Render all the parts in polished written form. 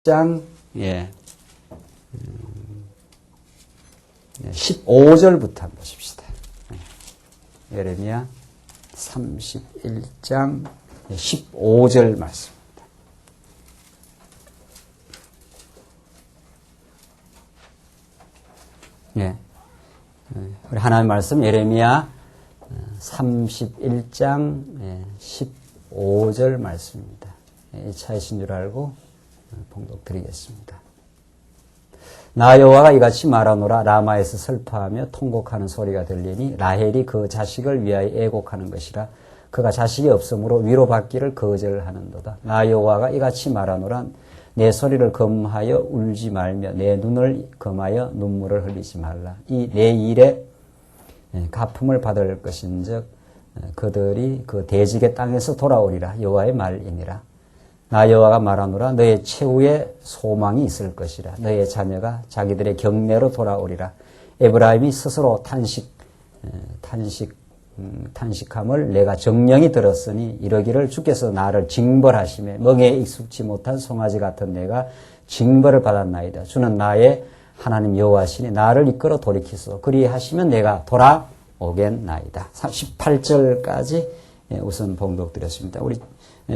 30장 15절부터 한번 보십시다. 예레미야 31장 15절 말씀입니다. 우리 하나님의 말씀 예레미야 31장 15절 말씀입니다. 이 차이신 줄 알고 봉독 드리겠습니다. 나 여호와가 이같이 말하노라. 라마에서 슬퍼하며 통곡하는 소리가 들리니 라헬이 그 자식을 위하여 애곡하는 것이라. 그가 자식이 없으므로 위로받기를 거절하는도다. 나 여호와가 이같이 말하노라. 내 소리를 금하여 울지 말며 내 눈을 금하여 눈물을 흘리지 말라. 이 내 일에 갚음을 받을 것인즉 그들이 그 대직의 땅에서 돌아오리라. 여호와의 말이니라. 나 여호와가 말하노라. 너의 최후의 소망이 있을 것이라. 너의 자녀가 자기들의 경내로 돌아오리라. 에브라임이 스스로 탄식함을 내가 정령이 들었으니 이러기를 주께서 나를 징벌하시며 멍에 익숙지 못한 송아지 같은 내가 징벌을 받았나이다. 주는 나의 하나님 여호와시니 나를 이끌어 돌이키소. 그리하시면 내가 돌아오겠나이다. 18절까지 우선 봉독드렸습니다. 우리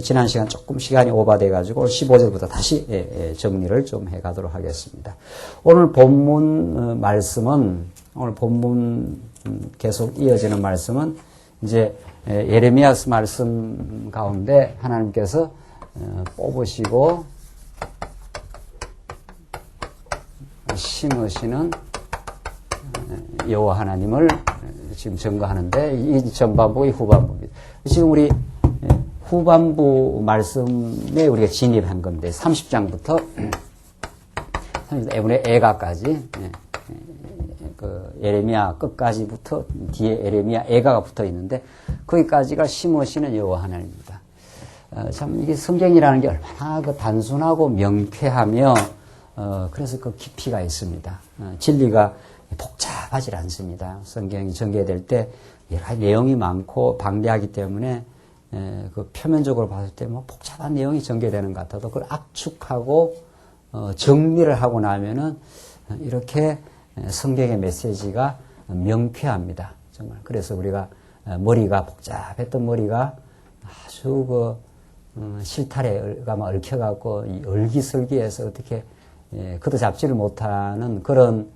지난 시간 조금 시간이 오버돼 가지고 15절부터 다시 정리를 좀 해가도록 하겠습니다. 오늘 본문 말씀은 오늘 본문 계속 이어지는 말씀은 이제 예레미야스 말씀 가운데 하나님께서 뽑으시고 심으시는 여호와 하나님을 지금 증거하는데 이 전반부의 후반부입니다. 지금 우리 후반부 말씀에 우리가 진입한 건데 30장부터 에브의 애가까지 그 예레미야 끝까지부터 뒤에 예레미야 애가가 붙어 있는데 거기까지가 심으시는 여호와 하나님입니다. 참 이게 성경이라는 게 얼마나 그 단순하고 명쾌하며 그래서 그 깊이가 있습니다. 진리가 복잡하지 않습니다. 성경이 전개될 때 여러 가지 내용이 많고 방대하기 때문에 그 표면적으로 봤을 때 뭐 복잡한 내용이 전개되는 것 같아도 그걸 압축하고 정리를 하고 나면은 이렇게 성경의 메시지가 명쾌합니다. 정말. 그래서 우리가 머리가 복잡했던 머리가 아주 그 실타래가 막 얽혀갖고 이 얼기설기해서 어떻게 그도 잡지를 못하는 그런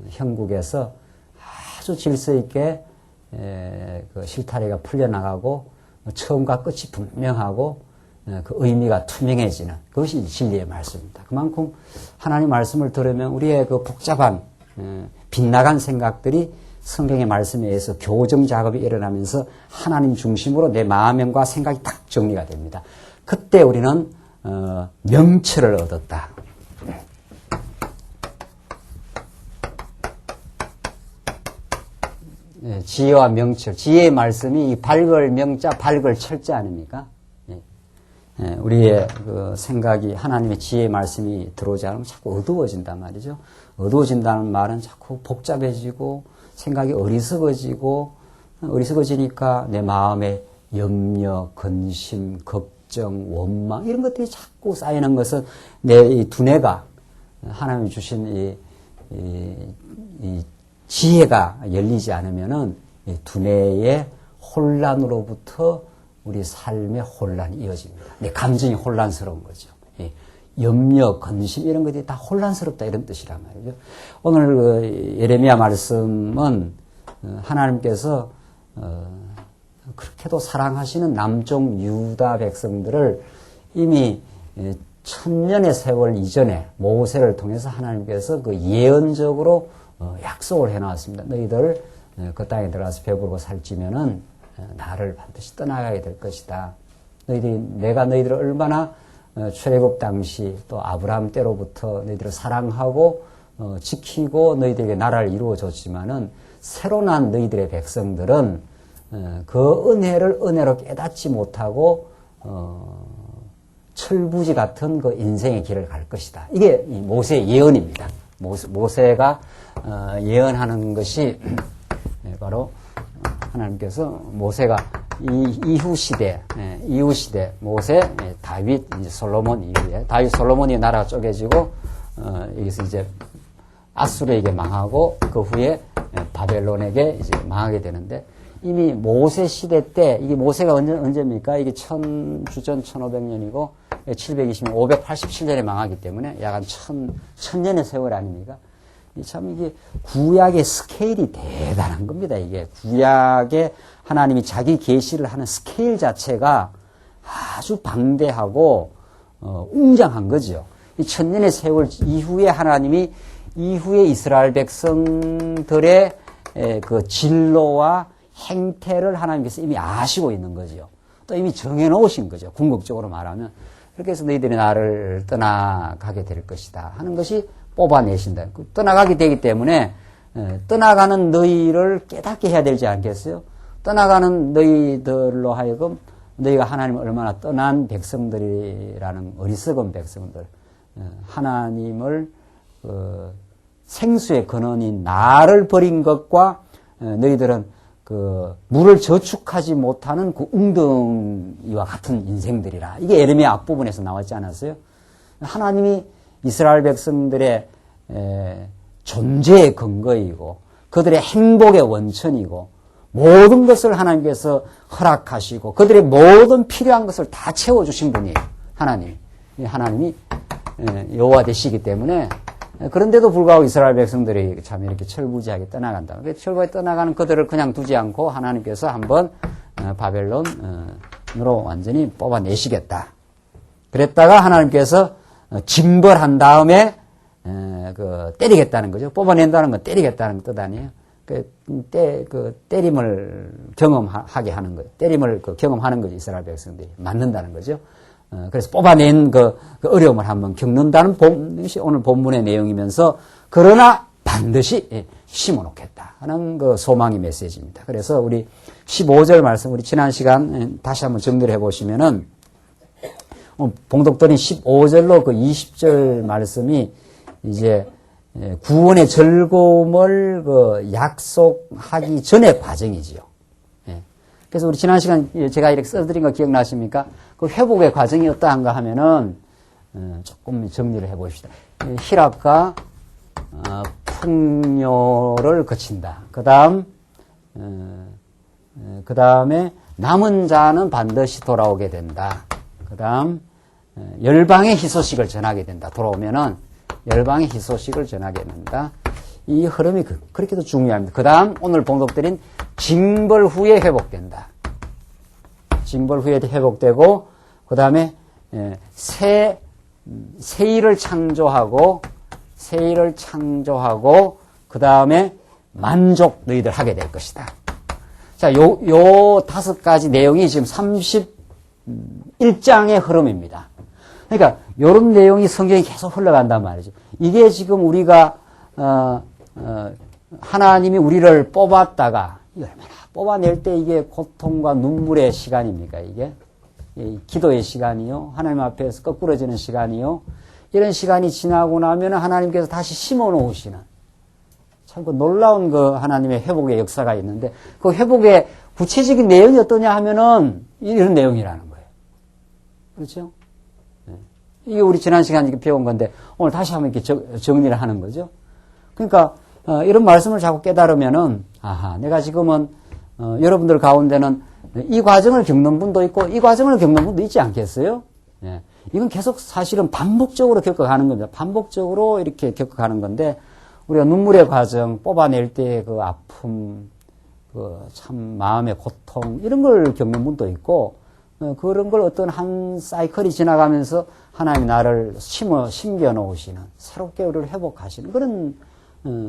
형국에서 아주 질서 있게 그 실타래가 풀려나가고 처음과 끝이 분명하고 그 의미가 투명해지는 그것이 진리의 말씀입니다. 그만큼 하나님 말씀을 들으면 우리의 그 복잡한 빗나간 생각들이 성경의 말씀에 의해서 교정 작업이 일어나면서 하나님 중심으로 내 마음과 생각이 딱 정리가 됩니다. 그때 우리는 명철을 얻었다. 지혜와 명철, 지혜의 말씀이 이 밝을 명자, 밝을 철자 아닙니까? 우리의 그 생각이 하나님의 지혜의 말씀이 들어오지 않으면 자꾸 어두워진단 말이죠. 어두워진다는 말은 자꾸 복잡해지고 생각이 어리석어지니까 내 마음에 염려, 근심, 걱정, 원망 이런 것들이 자꾸 쌓이는 것은 내 이 두뇌가 하나님이 주신 이 지혜가 열리지 않으면은 두뇌의 혼란으로부터 우리 삶의 혼란이 이어집니다. 내 감정이 혼란스러운 거죠. 염려, 근심 이런 것들이 다 혼란스럽다 이런 뜻이란 말이죠. 오늘 그 예레미야 말씀은 하나님께서 그렇게도 사랑하시는 남쪽 유다 백성들을 이미 천년의 세월 이전에 모세를 통해서 하나님께서 그 예언적으로 약속을 해놨습니다. 너희들 그 땅에 들어가서 배부르고 살찌면은 나를 반드시 떠나가게 될 것이다. 내가 너희들을 얼마나 출애굽 당시 또 아브라함 때로부터 너희들을 사랑하고 지키고 너희들에게 나라를 이루어줬지만은 새로 난 너희들의 백성들은 그 은혜를 은혜로 깨닫지 못하고 철부지 같은 그 인생의 길을 갈 것이다. 이게 이 모세의 예언입니다. 모세가 예언하는 것이 바로 하나님께서 모세가 이후 시대, 모세, 다윗, 이제 솔로몬 이후에, 다윗 솔로몬이 나라가 쪼개지고, 여기서 이제 아수르에게 망하고, 그 후에 바벨론에게 이제 망하게 되는데, 이미 모세 시대 때, 이게 모세가 언제입니까? 이게 주전 1500년이고, 720년, 587년에 망하기 때문에 약 한 1000년의 세월 아닙니까? 참 이게 구약의 스케일이 대단한 겁니다. 이게 구약의 하나님이 자기 계시를 하는 스케일 자체가 아주 방대하고 웅장한 거죠. 이 1000년의 세월 이후에 하나님이 이후에 이스라엘 백성들의 그 진로와 행태를 하나님께서 이미 아시고 있는 거죠. 또 이미 정해놓으신 거죠. 궁극적으로 말하면. 그렇게 해서 너희들이 나를 떠나가게 될 것이다 하는 것이 뽑아내신다. 떠나가게 되기 때문에 떠나가는 너희를 깨닫게 해야 되지 않겠어요? 떠나가는 너희들로 하여금 너희가 하나님을 얼마나 떠난 백성들이라는 어리석은 백성들, 하나님을 생수의 근원인 나를 버린 것과 너희들은 그 물을 저축하지 못하는 그 웅덩이와 같은 인생들이라. 이게 예레미야 앞부분에서 나왔지 않았어요? 하나님이 이스라엘 백성들의 존재의 근거이고 그들의 행복의 원천이고 모든 것을 하나님께서 허락하시고 그들의 모든 필요한 것을 다 채워주신 분이에요. 하나님이 여호와 되시기 때문에 그런데도 불구하고 이스라엘 백성들이 참 이렇게 철부지하게 떠나간다. 철부지하게 떠나가는 그들을 그냥 두지 않고 하나님께서 한번 바벨론으로 완전히 뽑아내시겠다. 그랬다가 하나님께서 징벌한 다음에 때리겠다는 거죠. 뽑아낸다는 건 때리겠다는 뜻 아니에요. 때림을 경험하게 하는 거예요. 때림을 경험하는 거죠. 이스라엘 백성들이 맞는다는 거죠. 그래서 뽑아낸 그 어려움을 한번 겪는다는 것이 오늘 본문의 내용이면서 그러나 반드시 심어놓겠다 하는 그 소망의 메시지입니다. 그래서 우리 15절 말씀 우리 지난 시간 다시 한번 정리를 해보시면은 봉독들인 15절로 그 20절 말씀이 이제 구원의 즐거움을 그 약속하기 전의 과정이지요. 그래서 우리 지난 시간 제가 이렇게 써드린 거 기억나십니까? 그 회복의 과정이 어떠한가 하면은 조금 정리를 해봅시다. 희락과 풍요를 거친다. 그 다음에 남은 자는 반드시 돌아오게 된다. 그 다음 열방의 희소식을 전하게 된다. 돌아오면은 열방의 희소식을 전하게 된다. 이 흐름이 그렇게도 중요합니다. 그 다음 오늘 봉독드린 징벌 후에 회복된다. 징벌 후에 회복되고 그 다음에 새 일을 창조하고 그 다음에 만족 너희들 하게 될 것이다. 자, 요 5가지 내용이 지금 31장의 흐름입니다. 그러니까 요런 내용이 성경에 계속 흘러간단 말이죠. 이게 지금 우리가 하나님이 우리를 뽑았다가 얼마나 뽑아낼 때 이게 고통과 눈물의 시간입니까? 이게 기도의 시간이요, 하나님 앞에서 거꾸러지는 시간이요. 이런 시간이 지나고 나면 하나님께서 다시 심어 놓으시는 참 그 놀라운 그 하나님의 회복의 역사가 있는데 그 회복의 구체적인 내용이 어떠냐 하면은 이런 내용이라는 거예요. 그렇죠? 이게 우리 지난 시간에 배운 건데 오늘 다시 한번 이렇게 정리를 하는 거죠. 그러니까 이런 말씀을 자꾸 깨달으면은 내가 지금은 여러분들 가운데는 이 과정을 겪는 분도 있고 이 과정을 겪는 분도 있지 않겠어요? 예. 이건 계속 사실은 반복적으로 겪어가는 겁니다. 반복적으로 이렇게 겪어가는 건데 우리가 눈물의 과정, 뽑아낼 때의 그 아픔, 그 참 마음의 고통 이런 걸 겪는 분도 있고 그런 걸 어떤 한 사이클이 지나가면서 하나님이 나를 심겨 놓으시는 새롭게 우리를 회복하시는 그런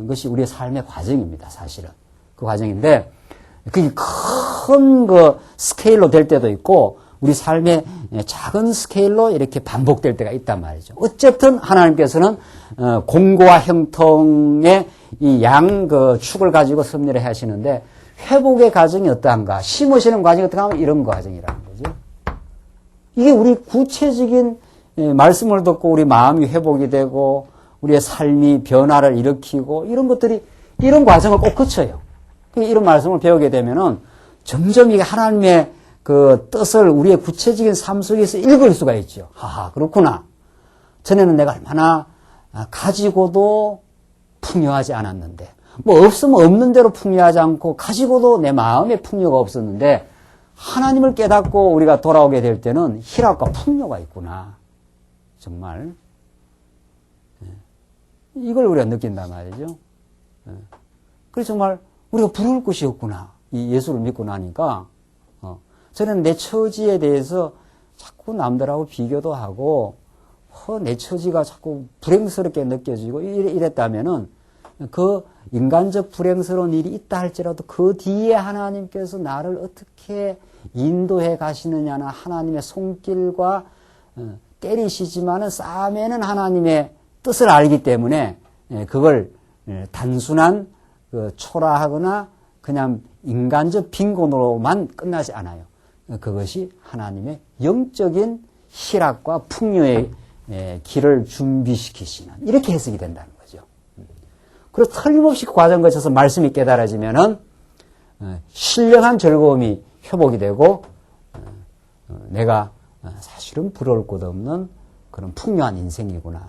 것이 우리의 삶의 과정입니다. 사실은 그 과정인데 그게 큰 그 스케일로 될 때도 있고 우리 삶의 작은 스케일로 이렇게 반복될 때가 있단 말이죠. 어쨌든 하나님께서는 공고와 형통의 이 양 그 축을 가지고 섭리를 하시는데 회복의 과정이 어떠한가? 심으시는 과정이 어떠한가 하면 이런 과정이라는 거죠. 이게 우리 구체적인 말씀을 듣고 우리 마음이 회복이 되고 우리의 삶이 변화를 일으키고 이런 것들이 이런 과정을 꼭 거쳐요. 이런 말씀을 배우게 되면은 점점 이게 하나님의 그 뜻을 우리의 구체적인 삶 속에서 읽을 수가 있죠. 하하, 그렇구나. 전에는 내가 얼마나 가지고도 풍요하지 않았는데, 뭐 없으면 없는 대로 풍요하지 않고 가지고도 내 마음에 풍요가 없었는데 하나님을 깨닫고 우리가 돌아오게 될 때는 희락과 풍요가 있구나. 정말 이걸 우리가 느낀단 말이죠. 그래서 정말 우리가 부러울 것이 없구나. 이 예수를 믿고 나니까 저는 내 처지에 대해서 자꾸 남들하고 비교도 하고 내 처지가 자꾸 불행스럽게 느껴지고 이랬다면은 그 인간적 불행스러운 일이 있다 할지라도 그 뒤에 하나님께서 나를 어떻게 인도해 가시느냐는 하나님의 손길과 때리시지만은 싸매는 하나님의 뜻을 알기 때문에 그걸 단순한 초라하거나 그냥 인간적 빈곤으로만 끝나지 않아요. 그것이 하나님의 영적인 희락과 풍요의 길을 준비시키시는 이렇게 해석이 된다는 거죠. 그래서 틀림없이 그 과정 거쳐서 말씀이 깨달아지면은 신령한 즐거움이 회복이 되고 내가 사실은 부러울 것 없는 그런 풍요한 인생이구나.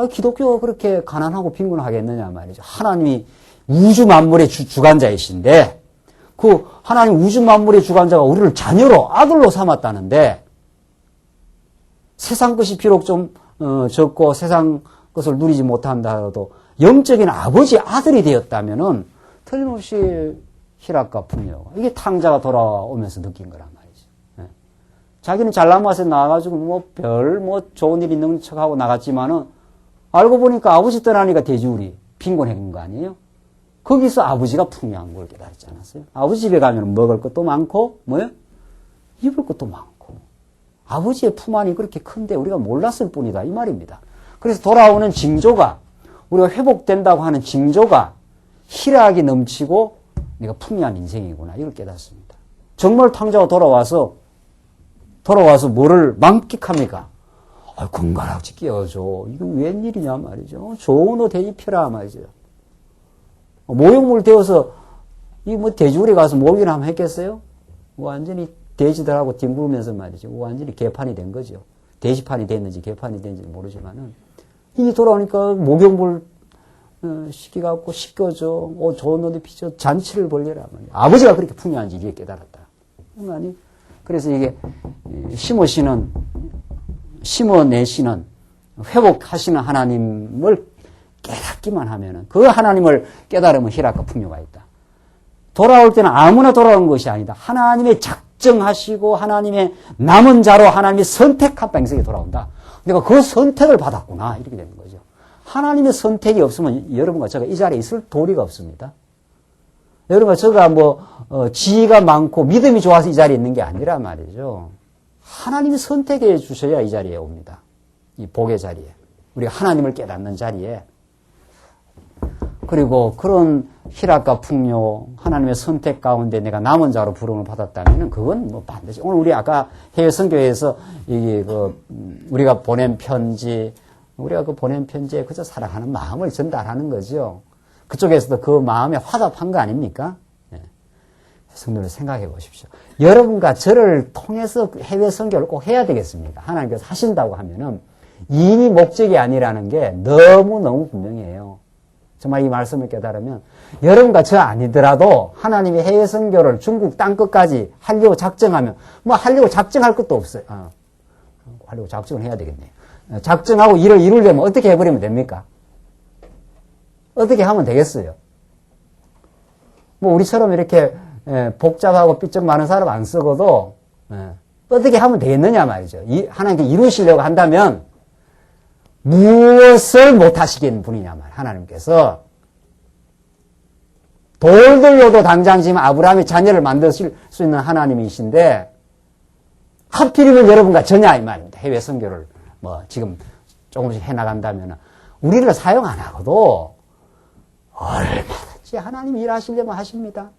기독교가 그렇게 가난하고 빈곤하겠느냐 말이죠. 하나님이 우주 만물의 주관자이신데 그 하나님 우주 만물의 주관자가 우리를 자녀로 아들로 삼았다는데 세상 것이 비록 좀 적고 세상 것을 누리지 못한다 하더라도 영적인 아버지 아들이 되었다면은 틀림없이 희락과 풍요가 이게 탕자가 돌아오면서 느낀 거란 말이죠. 자기는 잘난 맛에 나와가지고 별 좋은 일 있는 척하고 나갔지만은 알고 보니까 아버지 떠나니까 돼지우리 빈곤해진 거 아니에요? 거기서 아버지가 풍요한 걸 깨달았지 않았어요? 아버지 집에 가면 먹을 것도 많고 뭐요? 입을 것도 많고 아버지의 품 안이 그렇게 큰데 우리가 몰랐을 뿐이다 이 말입니다. 그래서 돌아오는 징조가 우리가 회복된다고 하는 징조가 희락이 넘치고 내가 풍요한 인생이구나 이걸 깨닫습니다. 정말 탕자가 돌아와서 뭐를 만끽합니까? 건강하지 끼워줘. 이거 웬일이냐 말이죠. 좋은 옷 입혀라 말이죠. 모욕물 되어서 이 돼지우리 가서 목욕이나 한번 했겠어요? 완전히 돼지들하고 뒹굴면서 말이죠. 완전히 개판이 된 거죠. 돼지판이 됐는지 개판이 됐는지 모르지만은 이게 돌아오니까 목욕물 시켜갖고 씻겨줘. 좋은 옷 입히죠. 잔치를 벌려라 말이죠. 아버지가 그렇게 풍요한지 이게 깨달았다. 아니 그래서 이게 심어내시는 회복하시는 하나님을 깨닫기만 하면은 그 하나님을 깨달으면 희락과 풍요가 있다. 돌아올 때는 아무나 돌아온 것이 아니다. 하나님의 작정하시고 하나님의 남은 자로 하나님이 선택한 백성이 돌아온다. 내가 그 선택을 받았구나 이렇게 되는 거죠. 하나님의 선택이 없으면 여러분과 제가 이 자리에 있을 도리가 없습니다. 여러분과 제가 지혜가 많고 믿음이 좋아서 이 자리에 있는 게 아니라 말이죠. 하나님이 선택해 주셔야 이 자리에 옵니다. 이 복의 자리에. 우리가 하나님을 깨닫는 자리에. 그리고 그런 희락과 풍요, 하나님의 선택 가운데 내가 남은 자로 부름을 받았다면 그건 반드시. 오늘 우리 아까 해외 선교회에서 우리가 보낸 편지, 우리가 그 보낸 편지에 그저 사랑하는 마음을 전달하는 거죠. 그쪽에서도 그 마음에 화답한 거 아닙니까? 성도들 생각해 보십시오. 여러분과 저를 통해서 해외 선교를 꼭 해야 되겠습니까? 하나님께서 하신다고 하면은 이익이 목적이 아니라는 게 너무너무 분명해요. 정말 이 말씀을 깨달으면 여러분과 저 아니더라도 하나님이 해외 선교를 중국 땅끝까지 하려고 작정하면 하려고 작정할 것도 없어요. 하려고 작정을 해야 되겠네요. 작정하고 일을 이루려면 어떻게 해버리면 됩니까? 어떻게 하면 되겠어요? 우리처럼 이렇게 복잡하고 삐쩍 많은 사람 안 쓰고도 어떻게 하면 되겠느냐 말이죠. 하나님께 이루시려고 한다면 무엇을 못하시겠는 분이냐 말이에요. 하나님께서 돌들로도 당장 지금 아브라함의 자녀를 만드실 수 있는 하나님이신데 하필이면 여러분과 저냐 이 말입니다. 해외 선교를 지금 조금씩 해나간다면 우리를 사용 안 하고도 얼마든지 하나님이 일하시려면 하십니다.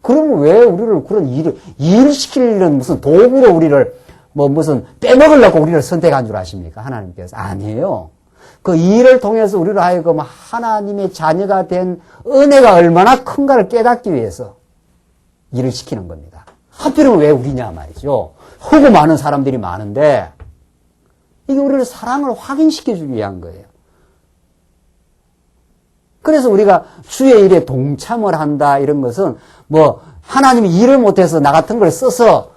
그러면 왜 우리를 그런 일을 시키려는 무슨 도구로 우리를 무슨 빼먹으려고 우리를 선택한 줄 아십니까? 하나님께서. 아니에요. 그 일을 통해서 우리로 하여금 하나님의 자녀가 된 은혜가 얼마나 큰가를 깨닫기 위해서 일을 시키는 겁니다. 하필이면 왜 우리냐 말이죠. 하고 많은 사람들이 많은데 이게 우리를 사랑을 확인시켜주기 위한 거예요. 그래서 우리가 주의 일에 동참을 한다 이런 것은 뭐 하나님이 일을 못해서 나 같은 걸 써서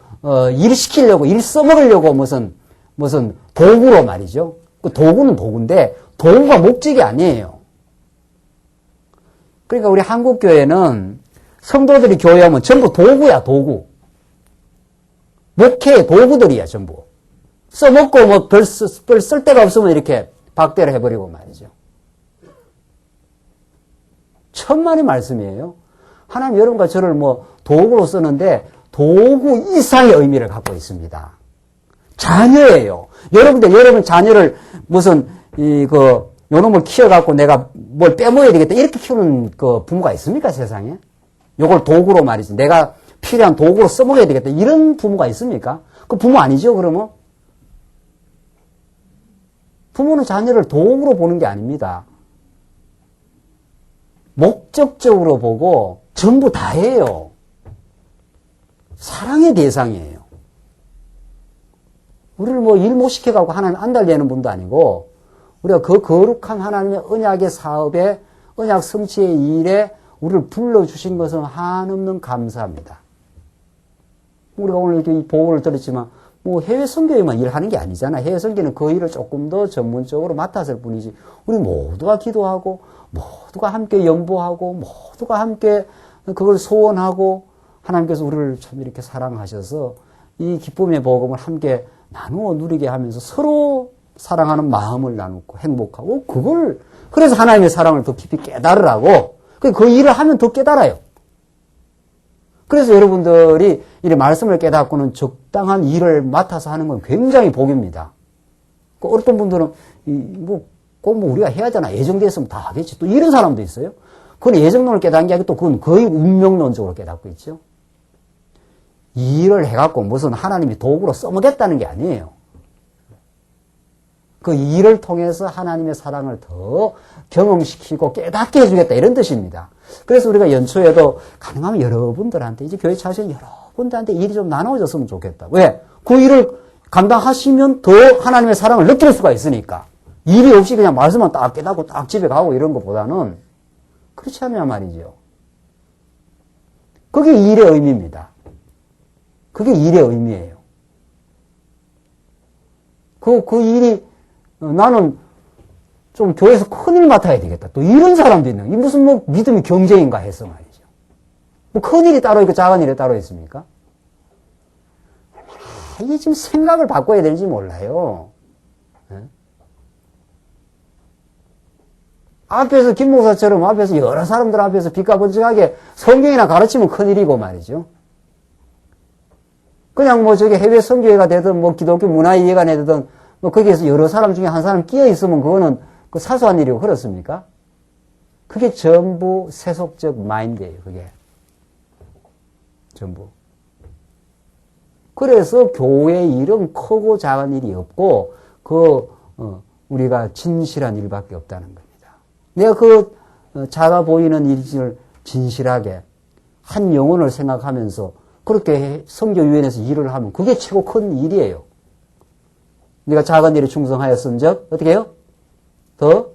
일 시키려고 일 써먹으려고 무슨 도구로 말이죠. 그 도구는 도구인데 도구가 목적이 아니에요. 그러니까 우리 한국 교회는 성도들이 교회하면 전부 도구야, 도구. 목회의 도구들이야, 전부. 써먹고 뭐 별 쓸 데가 없으면 이렇게 박대를 해버리고 말이죠. 천만의 말씀이에요. 하나님 여러분과 저를 뭐 도구로 쓰는데 도구 이상의 의미를 갖고 있습니다. 자녀예요. 여러분 자녀를 무슨 요놈을 키워갖고 내가 뭘 빼먹어야 되겠다 이렇게 키우는 그 부모가 있습니까, 세상에? 요걸 도구로 말이지. 내가 필요한 도구로 써먹어야 되겠다 이런 부모가 있습니까? 그 부모 아니죠, 그러면? 부모는 자녀를 도구로 보는 게 아닙니다. 목적적으로 보고 전부 다예요. 사랑의 대상이에요. 우리를 뭐 일 못 시켜가고 하나님 안달내는 분도 아니고 우리가 그 거룩한 하나님의 언약의 사업에 언약 성취의 일에 우리를 불러주신 것은 한없는 감사합니다. 우리가 오늘 이렇게 보고를 들었지만 뭐 해외 선교에만 일하는 게 아니잖아. 해외 선교는 그 일을 조금 더 전문적으로 맡았을 뿐이지. 우리 모두가 기도하고 모두가 함께 연보하고 모두가 함께 그걸 소원하고 하나님께서 우리를 참 이렇게 사랑하셔서 이 기쁨의 복음을 함께 나누어 누리게 하면서 서로 사랑하는 마음을 나누고 행복하고 그걸 그래서 하나님의 사랑을 더 깊이 깨달으라고 그 일을 하면 더 깨달아요. 그래서 여러분들이 이 말씀을 깨닫고는 적당한 일을 맡아서 하는 건 굉장히 복입니다. 어떤 분들은 꼭 우리가 해야 되나 예정됐으면 다 하겠지. 또 이런 사람도 있어요. 그건 예정론을 깨닫는 게 아니고 또 그건 거의 운명론적으로 깨닫고 있죠. 일을 해갖고 무슨 하나님이 도구로 써먹겠다는 게 아니에요. 그 일을 통해서 하나님의 사랑을 더 경험시키고 깨닫게 해주겠다 이런 뜻입니다. 그래서 우리가 연초에도 가능하면 여러분들한테 이제 교회 차시는 여러분들한테 일이 좀 나눠졌으면 좋겠다. 왜? 그 일을 감당하시면 더 하나님의 사랑을 느낄 수가 있으니까. 일이 없이 그냥 말씀만 딱 깨닫고 딱 집에 가고 이런 것보다는 그렇지 않냐 말이죠. 그게 일의 의미입니다. 그게 일의 의미예요. 그 일이 나는 좀 교회에서 큰일 맡아야 되겠다. 또 이런 사람도 있는. 이 무슨 뭐 믿음이 경쟁인가 해서 말이죠. 뭐 큰일이 따로 있고 작은 일이 따로 있습니까? 이게 지금 생각을 바꿔야 되는지 몰라요. 네? 앞에서 김 목사처럼 앞에서 여러 사람들 앞에서 빛가번쩍하게 성경이나 가르치면 큰일이고 말이죠. 그냥 뭐 저기 해외 선교회가 되든 뭐 기독교 문화예회관에 되든 뭐 거기에서 여러 사람 중에 한 사람 끼어 있으면 그거는 그 사소한 일이고 그렇습니까? 그게 전부 세속적 마인드예요, 그게. 전부. 그래서 교회 일은 크고 작은 일이 없고 우리가 진실한 일밖에 없다는 겁니다. 내가 작아 보이는 일을 진실하게 한 영혼을 생각하면서 그렇게 선교위원회에서 일을 하면 그게 최고 큰 일이에요. 네가 작은 일에 충성하였은즉 어떻게 해요? 더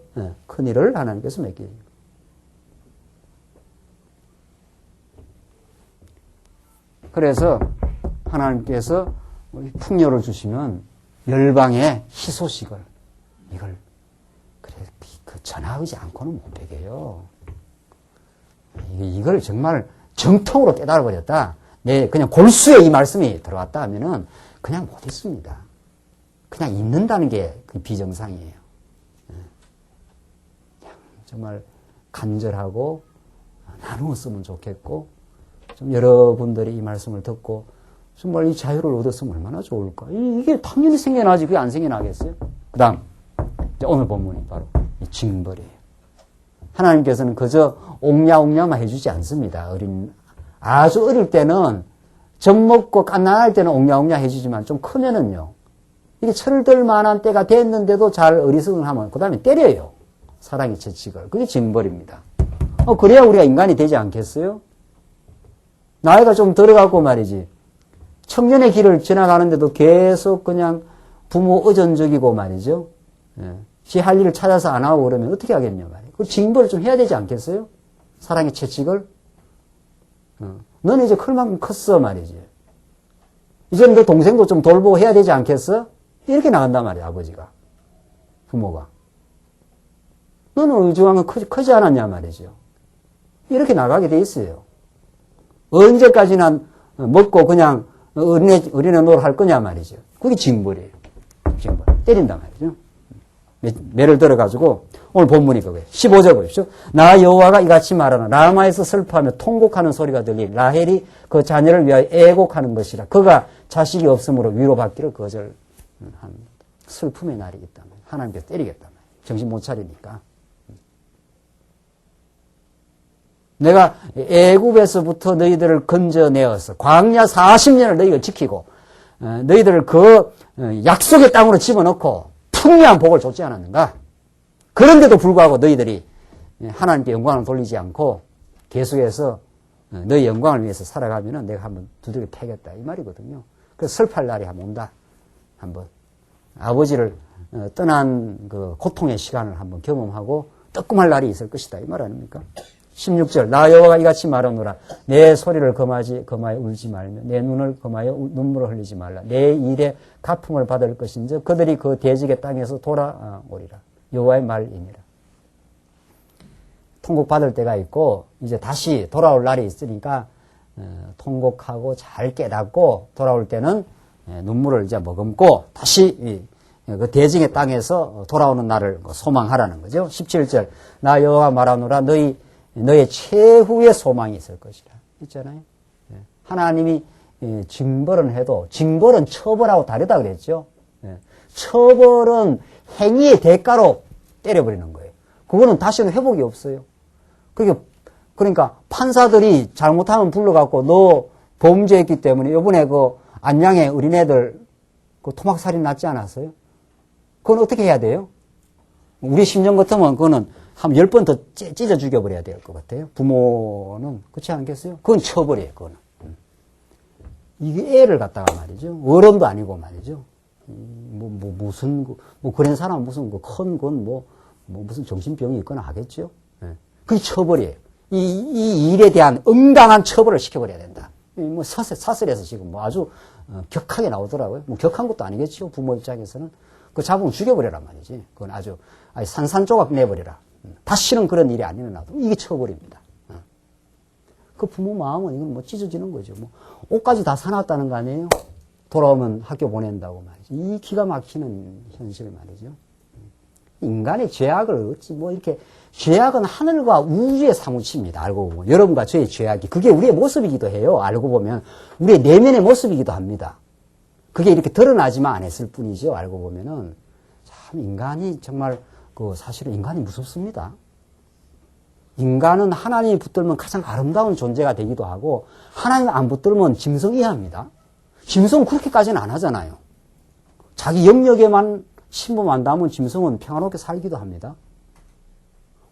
큰 일을 하나님께서 맡기십니다. 그래서 하나님께서 풍요를 주시면 열방의 희소식을 이걸 그래 전하지 않고는 못 되게요. 이걸 정말 정통으로 깨달아버렸다. 그냥 골수에 이 말씀이 들어왔다 하면은 그냥 못 있습니다. 그냥 있는다는 게 그 비정상이에요. 정말 간절하고 나누었으면 좋겠고 좀 여러분들이 이 말씀을 듣고 정말 이 자유를 얻었으면 얼마나 좋을까. 이게 당연히 생겨나지 그게 안 생겨나겠어요? 그 다음 오늘 본문이 바로 이 징벌이에요. 하나님께서는 그저 옹냐옹냐만 해주지 않습니다. 아주 어릴 때는 젖먹고 깐난할 때는 옹냐옹냐 해주지만 좀 크면은요 이게 철들 만한 때가 됐는데도 잘 어리석을 하면 그 다음에 때려요. 사랑의 채찍을. 그게 징벌입니다. 그래야 우리가 인간이 되지 않겠어요? 나이가 좀 들어가고 말이지. 청년의 길을 지나가는데도 계속 그냥 부모 의존적이고 말이죠. 예. 지 할 일을 찾아서 안 하고 그러면 어떻게 하겠냐 말이에요. 그 징벌을 좀 해야 되지 않겠어요? 사랑의 채찍을. 너는 이제 클 만큼 컸어 말이지. 이제는 너 동생도 좀 돌보고 해야 되지 않겠어? 이렇게 나간단 말이야, 아버지가. 부모가. 너는 의중한 건 크지 않았냐 말이죠. 이렇게 나가게 돼 있어요. 언제까지나 먹고 그냥 어린애 노릇 할 거냐 말이죠. 그게 징벌이에요. 징벌. 때린단 말이죠. 매를 들어가지고 오늘 본문이 그거예요. 15절 보십시오. 나 여호와가 이같이 말하노. 라마에서 슬퍼하며 통곡하는 소리가 들리 라헬이 그 자녀를 위하여 애곡하는 것이라. 그가 자식이 없으므로 위로받기를 거절합니다. 슬픔의 날이기 때문에 하나님께서 때리겠다. 정신 못 차리니까. 내가 애굽에서부터 너희들을 건져내어서 광야 40년을 너희가 지키고 너희들을 그 약속의 땅으로 집어넣고 풍요한 복을 줬지 않았는가? 그런데도 불구하고 너희들이 하나님께 영광을 돌리지 않고 계속해서 너희 영광을 위해서 살아가면은 내가 한번 두들겨 패겠다 이 말이거든요. 그래서 슬퍼할 날이 한번 온다. 한번 아버지를 떠난 그 고통의 시간을 한번 경험하고 뜨끔할 날이 있을 것이다 이 말 아닙니까? 16절 나 여호와가 이같이 말하노라. 내 소리를 금하여 울지 말며 내 눈을 금하여 눈물을 흘리지 말라. 내 일에 갚음을 받을 것인즉 그들이 그 대적의 땅에서 돌아오리라. 여호와의 말이니라. 통곡받을 때가 있고 이제 다시 돌아올 날이 있으니까 통곡하고 잘 깨닫고 돌아올 때는 눈물을 이제 머금고 다시 그 대적의 땅에서 돌아오는 날을 소망하라는 거죠. 17절 나 여호와 말하노라. 너의 최후의 소망이 있을 것이라. 있잖아요. 하나님이 징벌은 해도 징벌은 처벌하고 다르다 그랬죠. 처벌은 행위의 대가로 때려버리는 거예요. 그거는 다시는 회복이 없어요. 그러니까 판사들이 잘못하면 불러갖고 너 범죄했기 때문에 이번에 그 안양에 어린애들 그 토막살인 났지 않았어요? 그건 어떻게 해야 돼요? 우리 심정 같으면 그거는 한 10번 더 찢어 죽여버려야 될 것 같아요. 부모는 그렇지 않겠어요? 그건 처벌이에요. 그거는. 이게 애를 갖다가 말이죠. 어른도 아니고 말이죠. 무슨 그런 사람 무슨 큰 건 무슨 정신병이 있거나 하겠죠. 그게 처벌이에요. 이 일에 대한 응당한 처벌을 시켜버려야 된다. 사설에서 지금 아주 격하게 나오더라고요. 격한 것도 아니겠죠. 부모 입장에서는. 그 잡으면 죽여버려란 말이지. 그건 아주 산산조각 내버려라. 다시는 그런 일이 안 일어나도 이게 처벌입니다. 그 부모 마음은 이건 찢어지는 거죠. 옷까지 다 사놨다는 거 아니에요? 돌아오면 학교 보낸다고 말이죠. 이 기가 막히는 현실 말이죠. 인간의 죄악을 어찌 이렇게 죄악은 하늘과 우주에 사무칩니다. 알고 보면 여러분과 저의 죄악이 그게 우리의 모습이기도 해요. 알고 보면 우리의 내면의 모습이기도 합니다. 그게 이렇게 드러나지만 안 했을 뿐이죠. 알고 보면은 참 인간이 정말 사실은 인간이 무섭습니다. 인간은 하나님이 붙들면 가장 아름다운 존재가 되기도 하고 하나님 안 붙들면 짐승이합니다. 짐승은 그렇게까지는 안 하잖아요. 자기 영역에만 침범한다면 짐승은 평화롭게 살기도 합니다.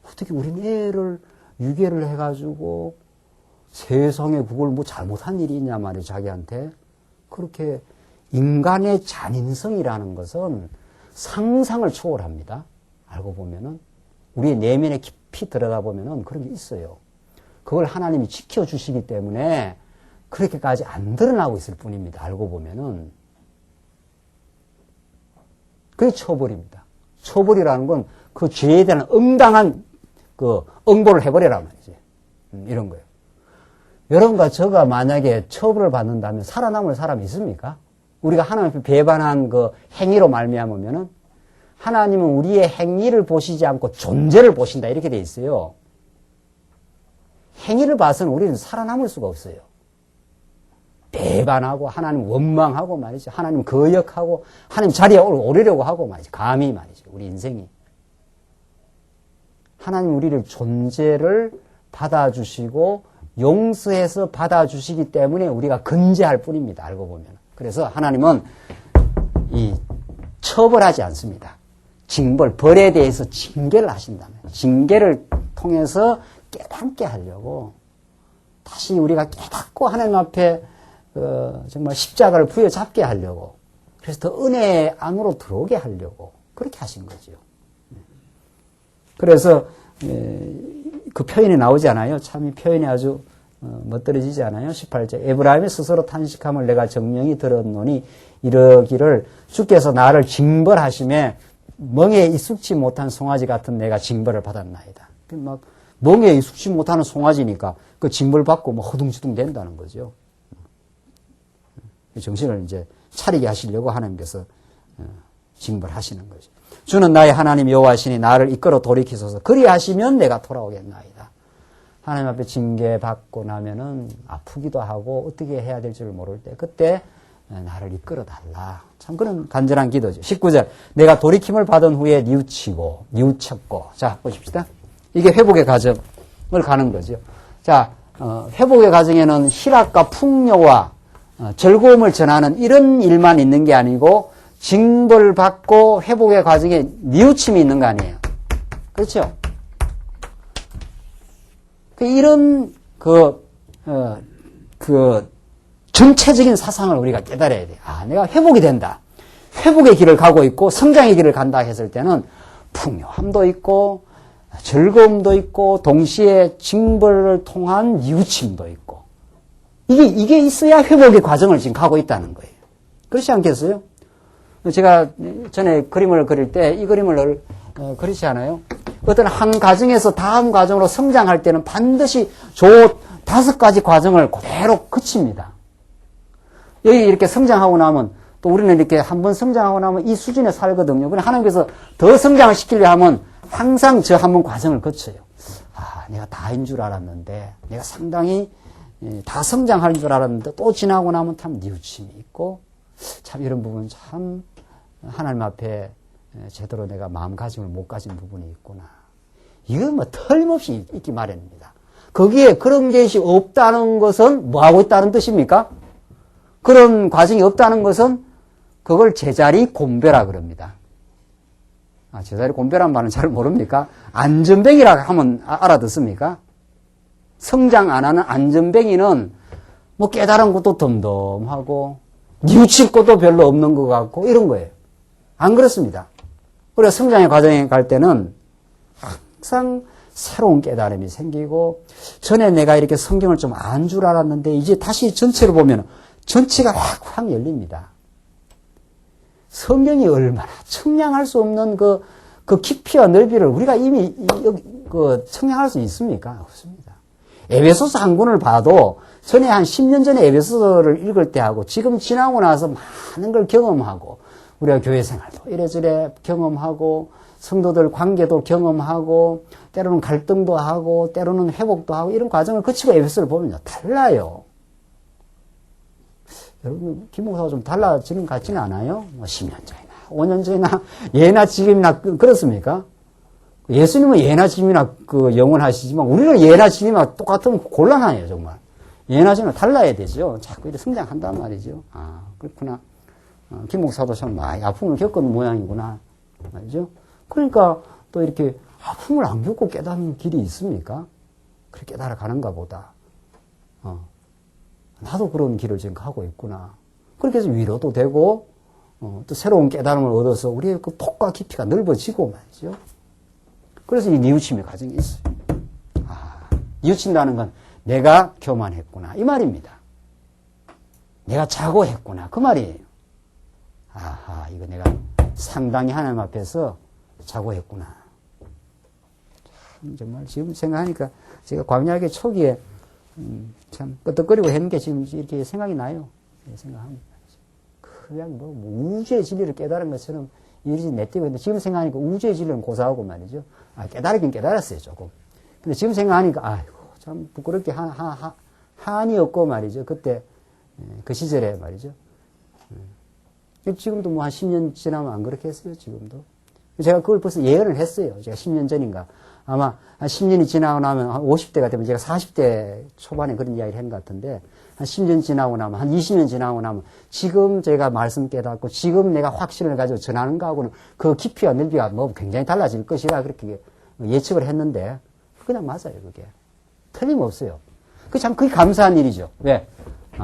어떻게 우린 애를 유괴를 해가지고 세상에 그걸 잘못한 일이 있냐 말이에요. 자기한테. 그렇게 인간의 잔인성이라는 것은 상상을 초월합니다. 알고 보면은 우리의 내면에 깊이 들여다보면은 그런 게 있어요. 그걸 하나님이 지켜주시기 때문에 그렇게까지 안 드러나고 있을 뿐입니다. 알고 보면은 그게 처벌입니다. 처벌이라는 건 그 죄에 대한 응당한 응보를 해버리란 말이지. 이런 거예요. 여러분과 저가 만약에 처벌을 받는다면 살아남을 사람이 있습니까? 우리가 하나님 앞에 배반한 그 행위로 말미암으면은 하나님은 우리의 행위를 보시지 않고 존재를 보신다 이렇게 돼 있어요. 행위를 봐서는 우리는 살아남을 수가 없어요. 배반하고 하나님 원망하고 말이죠. 하나님 거역하고 하나님 자리에 오르려고 하고 말이죠. 감히 말이죠. 우리 인생이. 하나님 우리를 존재를 받아주시고 용서해서 받아주시기 때문에 우리가 건재할 뿐입니다. 알고 보면. 그래서 하나님은 처벌하지 않습니다. 징벌, 벌에 대해서 징계를 하신다면 징계를 통해서 깨닫게 하려고 다시 우리가 깨닫고 하나님 앞에 정말 십자가를 부여잡게 하려고, 그래서 더 은혜 안으로 들어오게 하려고 그렇게 하신 거죠. 그래서 그 표현이 나오지 않아요? 참 이 표현이 아주 멋들어지지 않아요? 18절 에브라임이 스스로 탄식함을 내가 정령이 들었노니 이러기를 주께서 나를 징벌하심에 멍에 익숙치 못한 송아지 같은 내가 징벌을 받았나이다. 막 멍에 익숙치 못하는 송아지니까 그 징벌 받고 뭐 허둥지둥 된다는 거죠. 정신을 이제 차리게 하시려고 하나님께서 징벌하시는 거죠. 주는 나의 하나님 여호와시니 나를 이끌어 돌이키소서. 그리하시면 내가 돌아오겠나이다. 하나님 앞에 징계받고 나면은 아프기도 하고 어떻게 해야 될지를 모를 때 그때 나를 이끌어 달라. 참 그런 간절한 기도죠. 19절 내가 돌이킴을 받은 후에 뉘우쳤고 자 보십시다. 이게 회복의 과정을 가는 거죠. 자 회복의 과정에는 희락과 풍요와 즐거움을 전하는 이런 일만 있는 게 아니고 징벌받고 회복의 과정에 뉘우침이 있는 거 아니에요. 그렇죠? 이런 전체적인 사상을 우리가 깨달아야 돼요. 아, 내가 회복이 된다. 회복의 길을 가고 있고 성장의 길을 간다 했을 때는 풍요함도 있고 즐거움도 있고 동시에 징벌을 통한 뉘우침도 있고 이게 있어야 회복의 과정을 지금 가고 있다는 거예요. 그렇지 않겠어요? 제가 전에 그림을 그릴 때 이 그림을 그렇지 않아요? 어떤 한 과정에서 다음 과정으로 성장할 때는 반드시 5가지 과정을 그대로 거칩니다. 여기 이렇게 성장하고 나면 또 우리는 이렇게 한번 성장하고 나면 이 수준에 살거든요. 그러나 하나님께서 더 성장을 시키려 하면 항상 저 한번 과정을 거쳐요. 아, 내가 다인 줄 알았는데, 내가 상당히 다 성장할 줄 알았는데 또 지나고 나면 참 뉘우침이 있고, 참 이런 부분 참 하나님 앞에 제대로 내가 마음가짐을 못 가진 부분이 있구나. 이건 뭐 틀림없이 있기 마련입니다. 거기에 그런 것이 없다는 것은 뭐 하고 있다는 뜻입니까? 그런 과정이 없다는 것은 그걸 제자리 곤배라 그럽니다. 아, 제자리 곤배란 말은 잘 모릅니까? 안전뱅이라고 하면 알아듣습니까? 성장 안 하는 안전뱅이는 뭐 깨달은 것도 덤덤하고 뉘우칠 것도 별로 없는 것 같고 이런 거예요. 안 그렇습니다. 그래서 성장의 과정에 갈 때는 항상 새로운 깨달음이 생기고 전에 내가 이렇게 성경을 좀 안 줄 알았는데 이제 다시 전체를 보면 전체가 확 열립니다. 성경이 얼마나 청량할 수 없는 그 깊이와 넓이를 우리가 이미 청량할 수 있습니까? 없습니다. 에베소서 한 권을 봐도 전에 한 10년 전에 에베소서를 읽을 때하고 지금 지나고 나서 많은 걸 경험하고 우리가 교회 생활도 이래저래 경험하고 성도들 관계도 경험하고 때로는 갈등도 하고 때로는 회복도 하고 이런 과정을 거치고 에베소서를 보면요. 달라요. 여러분 김 목사가 좀 달라지는 것 같지는 않아요? 뭐 10년 전이나 5년 전이나 예나 지금이나 그렇습니까? 예수님은 예나 지금이나 영원하시지만 우리는 예나 지금이나 똑같으면 곤란해요. 정말. 예나 지금이나 달라야 되죠. 자꾸 이렇게 성장한단 말이죠. 아 그렇구나. 김 목사도 참 많이 아픔을 겪은 모양이구나 말이죠. 그러니까 또 이렇게 아픔을 안 겪고 깨닫는 길이 있습니까? 그렇게 깨달아가는가 보다. 나도 그런 길을 지금 가고 있구나. 그렇게 해서 위로도 되고 또 새로운 깨달음을 얻어서 우리의 그 폭과 깊이가 넓어지고 말이죠. 그래서 이 뉘우침의 과정이 있어요. 아, 뉘우친다는 건 내가 교만했구나 이 말입니다. 내가 자고했구나 그 말이에요. 아하, 이거 내가 상당히 하나님 앞에서 자고했구나. 참 정말 지금 생각하니까 제가 광야계 초기에 참 끄떡거리고 했는 게 지금 이렇게 생각이 나요. 생각합니다. 그냥 뭐 우주의 진리를 깨달은 것처럼 이리지 내뛰고 있는데 지금 생각하니까 우주의 진리는 고사하고 말이죠. 아, 깨달았긴 깨달았어요, 조금. 근데 지금 생각하니까 아이고 참 부끄럽게 한이 없고 말이죠. 그때 그 시절에 말이죠. 지금도 뭐 한 10년 지나면 안 그렇게 했어요, 지금도. 제가 그걸 벌써 예언을 했어요. 제가 10년 전인가. 아마 한 10년이 지나고 나면 한 50대가 되면 제가 40대 초반에 그런 이야기를 한 것 같은데 한 10년 지나고 나면 한 20년 지나고 나면 지금 제가 말씀 깨닫고 지금 내가 확신을 가지고 전하는 거하고는 그 깊이와 넓이가 뭐 굉장히 달라질 것이라 그렇게 예측을 했는데 그냥 맞아요, 그게. 틀림없어요. 그게 감사한 일이죠. 왜?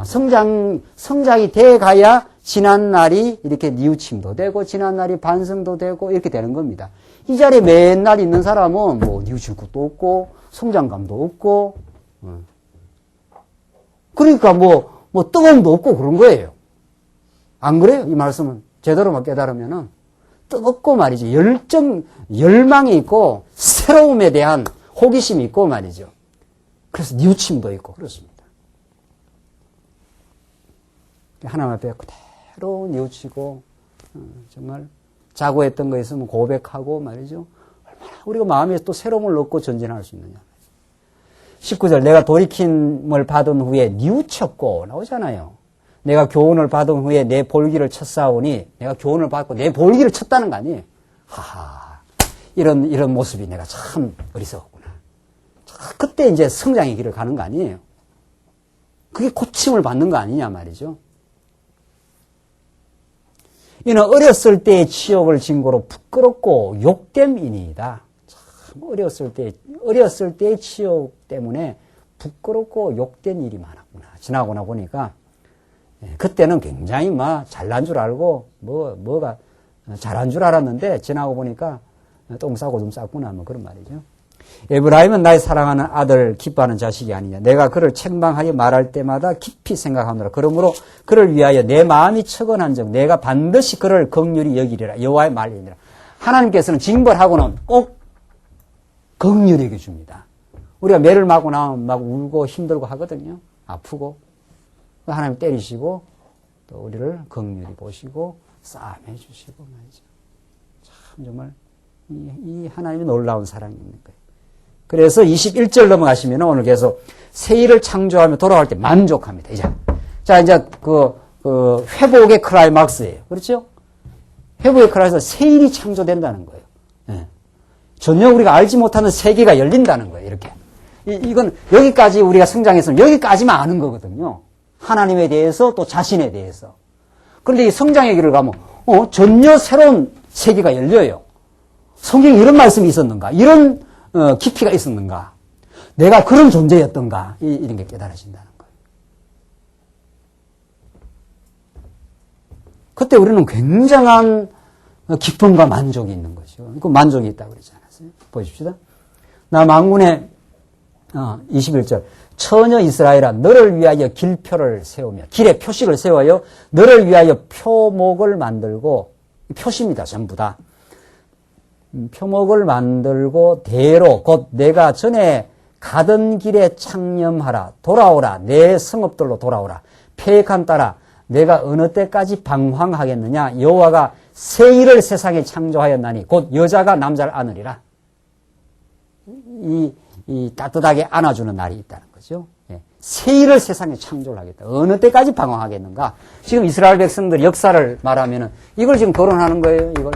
성장이 돼 가야 지난날이 이렇게 뉘우침도 되고, 지난날이 반성도 되고, 이렇게 되는 겁니다. 이 자리에 맨날 있는 사람은 뭐 뉘우칠 것도 없고, 성장감도 없고, 그러니까 뭐 뜨거움도 없고 그런 거예요. 안 그래요? 이 말씀은 제대로만 깨달으면은 뜨겁고 말이죠. 열망이 있고, 새로움에 대한 호기심이 있고 말이죠. 그래서 뉘우침도 있고, 그렇습니다. 하나님 앞에 그대로 뉘우치고, 정말 자고했던 거 있으면 고백하고 말이죠. 얼마나 우리가 마음에 또 새로움을 얻고 전진할 수 있느냐. 19절, 내가 돌이킴을 받은 후에 뉘우쳤고, 나오잖아요. 내가 교훈을 받은 후에 내 볼기를 쳤사오니, 내가 교훈을 받고 내 볼기를 쳤다는 거 아니에요. 하하, 이런 모습이 내가 참 어리석었구나. 그때 이제 성장의 길을 가는 거 아니에요. 그게 고침을 받는 거 아니냐 말이죠. 이는 어렸을 때의 치욕을 징고로 부끄럽고 욕됨이니이다. 참 어렸을 때의 치욕 때문에 부끄럽고 욕된 일이 많았구나. 지나고 보니까 그때는 굉장히 막 잘난 줄 알고 뭐가 잘한 줄 알았는데 지나고 보니까 똥 싸고 좀 쌌구나 뭐 그런 말이죠. 에브라임은 나의 사랑하는 아들 기뻐하는 자식이 아니냐. 내가 그를 책망하여 말할 때마다 깊이 생각하노라. 그러므로 그를 위하여 내 마음이 척언한즉 내가 반드시 그를 긍휼히 여기리라. 여호와의 말이니라. 하나님께서는 징벌하고는 꼭 긍휼히 여겨줍니다. 우리가 매를 맞고 나면 막 울고 힘들고 하거든요. 아프고. 하나님 때리시고 또 우리를 긍휼히 보시고 싸움해 주시고 말이죠. 참 정말 이 하나님의 놀라운 사랑이 있는 거예요. 그래서 21절 넘어가시면 오늘 계속 새 일을 창조하며 돌아갈 때 만족합니다. 이제 그 회복의 클라이막스예요. 그렇죠? 회복의 클라이막스 새 일이 창조된다는 거예요. 네. 전혀 우리가 알지 못하는 세계가 열린다는 거예요. 이렇게. 이건 여기까지 우리가 성장했으면 여기까지만 아는 거거든요. 하나님에 대해서 또 자신에 대해서. 그런데 이 성장의 길을 가면 전혀 새로운 세계가 열려요. 성경에 이런 말씀이 있었는가? 이런 깊이가 있었는가? 내가 그런 존재였던가? 이런 게 깨달아진다는 거예요. 그때 우리는 굉장한 기쁨과 만족이 있는 거죠. 그 만족이 있다고 그러지 않았어요? 보십시다. 나 만군의 21절 처녀 이스라엘아 너를 위하여 길표를 세우며 길에 표식을 세워요. 너를 위하여 표목을 만들고 표시입니다. 전부 다. 표목을 만들고 대로 곧 내가 전에 가던 길에 창념하라. 돌아오라. 내 성읍들로 돌아오라. 패역한 따라 내가 어느 때까지 방황하겠느냐. 여호와가 새 일을 세상에 창조하였나니 곧 여자가 남자를 안으리라. 이 따뜻하게 안아주는 날이 있다는 거죠. 새 일을 세상에 창조를 하겠다. 어느 때까지 방황하겠는가. 지금 이스라엘 백성들 역사를 말하면은 이걸 지금 거론하는 거예요. 이걸.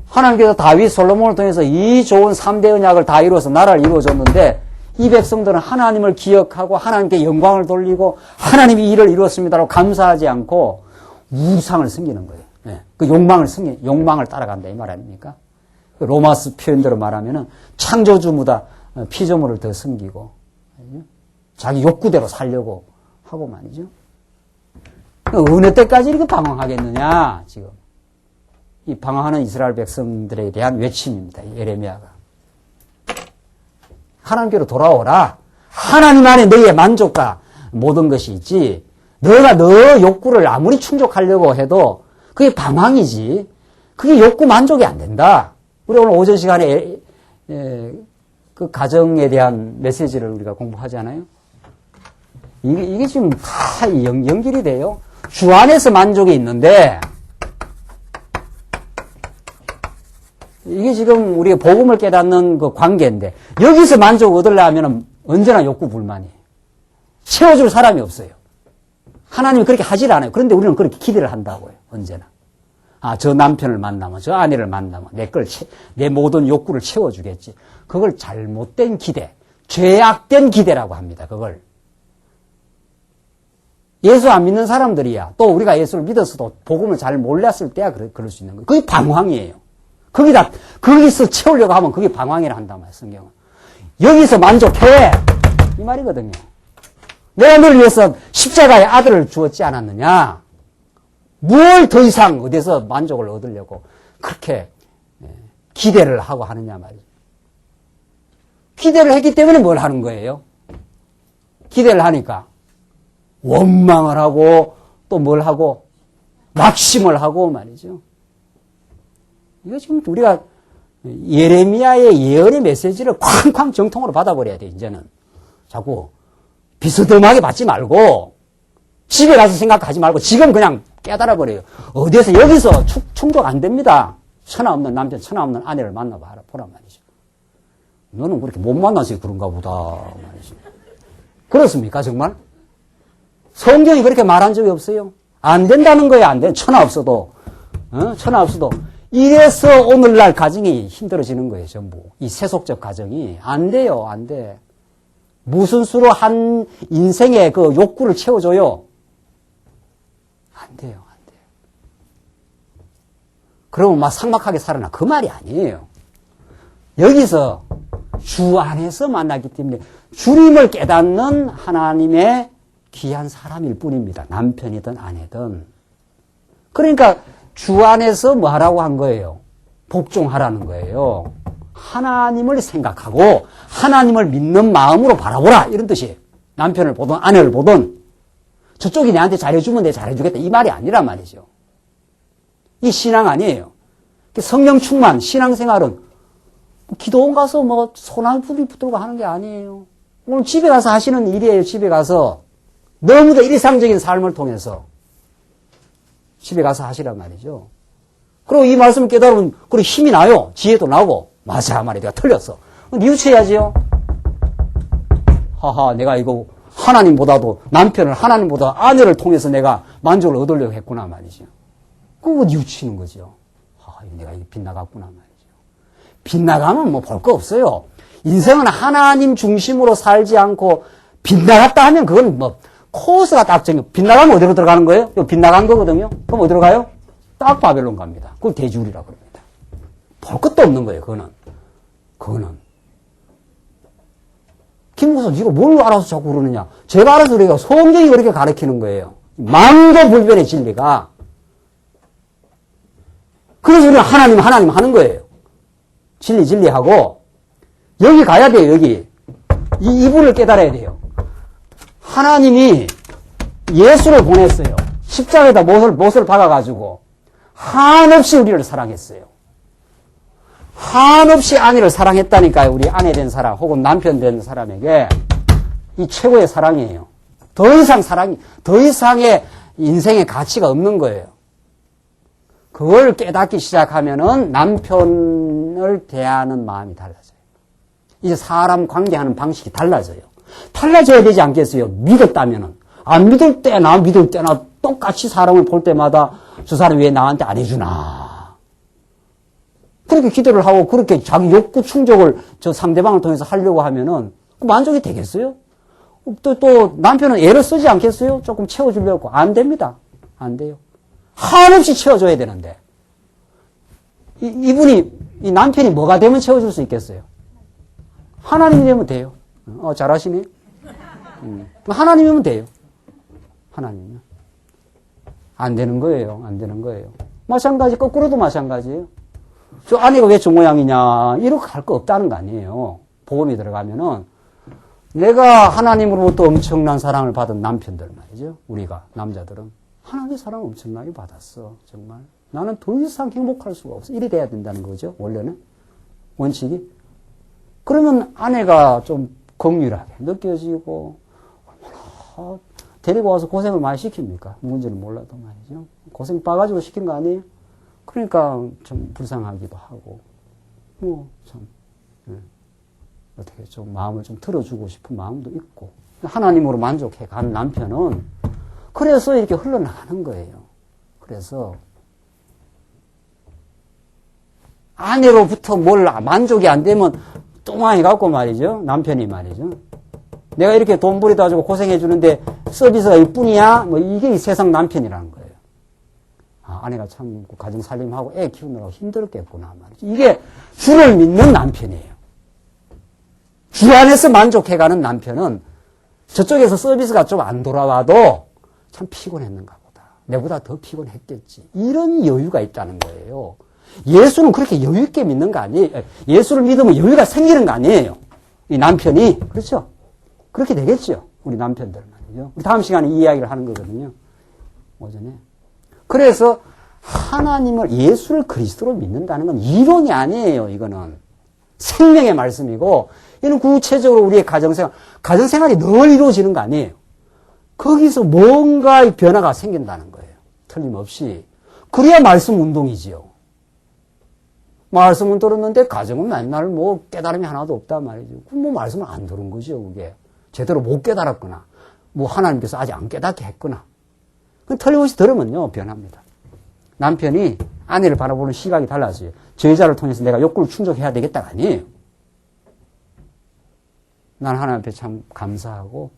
하나님께서 다윗 솔로몬을 통해서 이 좋은 3대 언약을 다 이루어서 나라를 이루어줬는데 이 백성들은 하나님을 기억하고 하나님께 영광을 돌리고 하나님이 일을 이루었습니다라고 감사하지 않고 우상을 섬기는 거예요. 그 욕망을 따라간다 이 말 아닙니까? 로마스 표현대로 말하면은 창조주보다 피조물을 더 섬기고 자기 욕구대로 살려고 하고 말이죠. 어느 때까지 이렇게 방황하겠느냐 지금. 이 방황하는 이스라엘 백성들에 대한 외침입니다. 예레미야가. 하나님께로 돌아오라. 하나님 안에 너희의 만족과 모든 것이 있지. 너가 너 욕구를 아무리 충족하려고 해도 그게 방황이지. 그게 욕구 만족이 안 된다. 우리 오늘 오전 시간에 그 가정에 대한 메시지를 우리가 공부하잖아요. 이게 지금 다 연결이 돼요. 주 안에서 만족이 있는데 이게 지금 우리가 복음을 깨닫는 그 관계인데 여기서 만족 얻으려면 언제나 욕구 불만이에요. 채워줄 사람이 없어요. 하나님이 그렇게 하질 않아요. 그런데 우리는 그렇게 기대를 한다고요. 언제나. 저 남편을 만나면 저 아내를 만나면 내 모든 욕구를 채워주겠지. 그걸 잘못된 기대, 죄악된 기대라고 합니다. 그걸. 예수 안 믿는 사람들이야. 또 우리가 예수를 믿었어도 복음을 잘 몰랐을 때야 그럴 수 있는 거예요. 그게 방황이에요. 거기서 채우려고 하면 그게 방황이라 한단 말이에요, 성경은. 여기서 만족해. 이 말이거든요. 내가 너를 위해서 십자가에 아들을 주었지 않았느냐? 뭘 더 이상 어디서 만족을 얻으려고 그렇게 기대를 하고 하느냐 말이죠. 기대를 했기 때문에 뭘 하는 거예요? 기대를 하니까 원망을 하고 또 뭘 하고 낙심을 하고 말이죠. 이거 지금 우리가 예레미야의 예언의 메시지를 쾅쾅 정통으로 받아버려야 돼, 이제는. 자꾸 비스듬하게 받지 말고 집에 가서 생각하지 말고 지금 그냥 깨달아버려요. 어디에서 여기서 충족 안 됩니다. 천하 없는 남편, 천하 없는 아내를 만나봐라, 보란 말이죠. 너는 그렇게 못 만나서 그런가 보다 말이죠. 그렇습니까, 정말? 성경이 그렇게 말한 적이 없어요. 안 된다는 거예요, 안 돼. 천하 없어도. 천하 없어도. 이래서 오늘날 가정이 힘들어지는 거예요, 전부. 이 세속적 가정이. 안 돼요, 안 돼. 무슨 수로 한 인생의 그 욕구를 채워줘요? 안 돼요, 안 돼요. 그러면 막 삭막하게 살아나. 그 말이 아니에요. 여기서 주 안에서 만나기 때문에 주님을 깨닫는 하나님의 귀한 사람일 뿐입니다. 남편이든 아내든. 그러니까 주 안에서 뭐 하라고 한 거예요? 복종하라는 거예요. 하나님을 생각하고 하나님을 믿는 마음으로 바라보라, 이런 뜻이에요. 남편을 보든 아내를 보든 저쪽이 내한테 잘해주면 내가 잘해주겠다, 이 말이 아니란 말이죠. 이 신앙 아니에요. 성령 충만, 신앙생활은 기도원 가서 뭐 소나무 불이 붙들고 하는 게 아니에요. 오늘 집에 가서 하시는 일이에요. 집에 가서 너무도 일상적인 삶을 통해서 집에 가서 하시란 말이죠. 그리고 이 말씀을 깨달으면 그리고 힘이 나요. 지혜도 나고. 맞아, 말이 내가 틀렸어. 뉘우쳐야지요. 하하, 내가 이거 하나님보다도 남편을 하나님보다 아내를 통해서 내가 만족을 얻으려고 했구나 말이죠. 그거 뉘우치는 거죠. 내가 이게 빗나갔구나 말이죠. 빗나가면 뭐 볼 거 없어요. 인생은 하나님 중심으로 살지 않고 빗나갔다 하면 그건 뭐 코스가 딱 정해. 빗나가면 어디로 들어가는 거예요? 이거 빗나간 거거든요. 그럼 어디로 가요? 딱 바벨론 갑니다. 그걸 대주리라고 그럽니다. 볼 것도 없는 거예요, 그거는. 김무선, 이거 뭘 알아서 자꾸 그러느냐? 제가 알아서 그래요. 성경이 그렇게 가르치는 거예요. 망도불변의 진리가. 그래서 우리는 하나님 하는 거예요. 진리하고. 여기 가야 돼요, 여기. 이분을 깨달아야 돼요. 하나님이 예수를 보냈어요. 십자가에다 못을 박아가지고 한없이 우리를 사랑했어요. 한없이 아내를 사랑했다니까요. 우리 아내 된 사람 혹은 남편 된 사람에게 이 최고의 사랑이에요. 더 이상의 인생의 가치가 없는 거예요. 그걸 깨닫기 시작하면은 남편을 대하는 마음이 달라져요. 이제 사람 관계하는 방식이 달라져요. 달라져야 되지 않겠어요? 믿었다면은. 안 믿을 때나 똑같이 사람을 볼 때마다 저 사람이 왜 나한테 안 해주나. 그렇게 기도를 하고 그렇게 자기 욕구 충족을 저 상대방을 통해서 하려고 하면은 만족이 되겠어요? 또 남편은 애를 쓰지 않겠어요? 조금 채워주려고. 안 됩니다. 안 돼요. 한없이 채워줘야 되는데. 이 남편이 뭐가 되면 채워줄 수 있겠어요? 하나님이 되면 돼요. 잘하시네. 하나님이면 돼요. 하나님이면. 안 되는 거예요. 안 되는 거예요. 마찬가지, 거꾸로도 마찬가지예요. 저 아내가 왜 저 모양이냐, 이렇게 할 거 없다는 거 아니에요. 복음이 들어가면은, 내가 하나님으로부터 엄청난 사랑을 받은 남편들 말이죠. 우리가, 남자들은. 하나님의 사랑을 엄청나게 받았어. 정말. 나는 더 이상 행복할 수가 없어. 이래 돼야 된다는 거죠. 원래는. 원칙이. 그러면 아내가 좀 긍휼하게 느껴지고, 얼마나 데리고 와서 고생을 많이 시킵니까? 누군지는 몰라도 말이죠. 고생 빠가지고 시킨 거 아니에요? 그러니까 좀 불쌍하기도 하고, 참, 어떻게 좀 마음을 좀 들어주고 싶은 마음도 있고, 하나님으로 만족해 간 남편은 그래서 이렇게 흘러나가는 거예요. 그래서 아내로부터 뭘 만족이 안 되면 뚱하게 갖고 말이죠. 남편이 말이죠. 내가 이렇게 돈 벌이다 가지고 고생해 주는데 서비스가 이뿐이야? 뭐 이게 이 세상 남편이라는 거예요. 아내가 참 가정 살림하고 애 키우느라고 힘들었겠구나 말이죠. 이게 주를 믿는 남편이에요. 주 안에서 만족해가는 남편은 저쪽에서 서비스가 좀 안 돌아와도 참 피곤했는가 보다. 내보다 더 피곤했겠지. 이런 여유가 있다는 거예요. 예수는 그렇게 여유 있게 믿는 거 아니에요. 예수를 믿으면 여유가 생기는 거 아니에요. 이 남편이. 그렇죠? 그렇게 되겠죠. 우리 남편들 말이죠. 우리 다음 시간에 이 이야기를 하는 거거든요. 오전에. 그래서 하나님을, 예수를 그리스도로 믿는다는 건 이론이 아니에요. 이거는 생명의 말씀이고, 이는 구체적으로 우리의 가정생활이 늘 이루어지는 거 아니에요. 거기서 뭔가 변화가 생긴다는 거예요. 틀림없이. 그래야 말씀 운동이지요. 말씀은 들었는데 가정은 맨날 뭐 깨달음이 하나도 없단 말이죠. 그럼 뭐 말씀을 안 들은 거죠, 그게. 제대로 못 깨달았거나, 뭐 하나님께서 아직 안 깨닫게 했거나. 틀림없이 들으면요, 변합니다. 남편이 아내를 바라보는 시각이 달라져요. 저 여자를 통해서 내가 욕구를 충족해야 되겠다가 아니에요. 난 하나님 앞에 참 감사하고,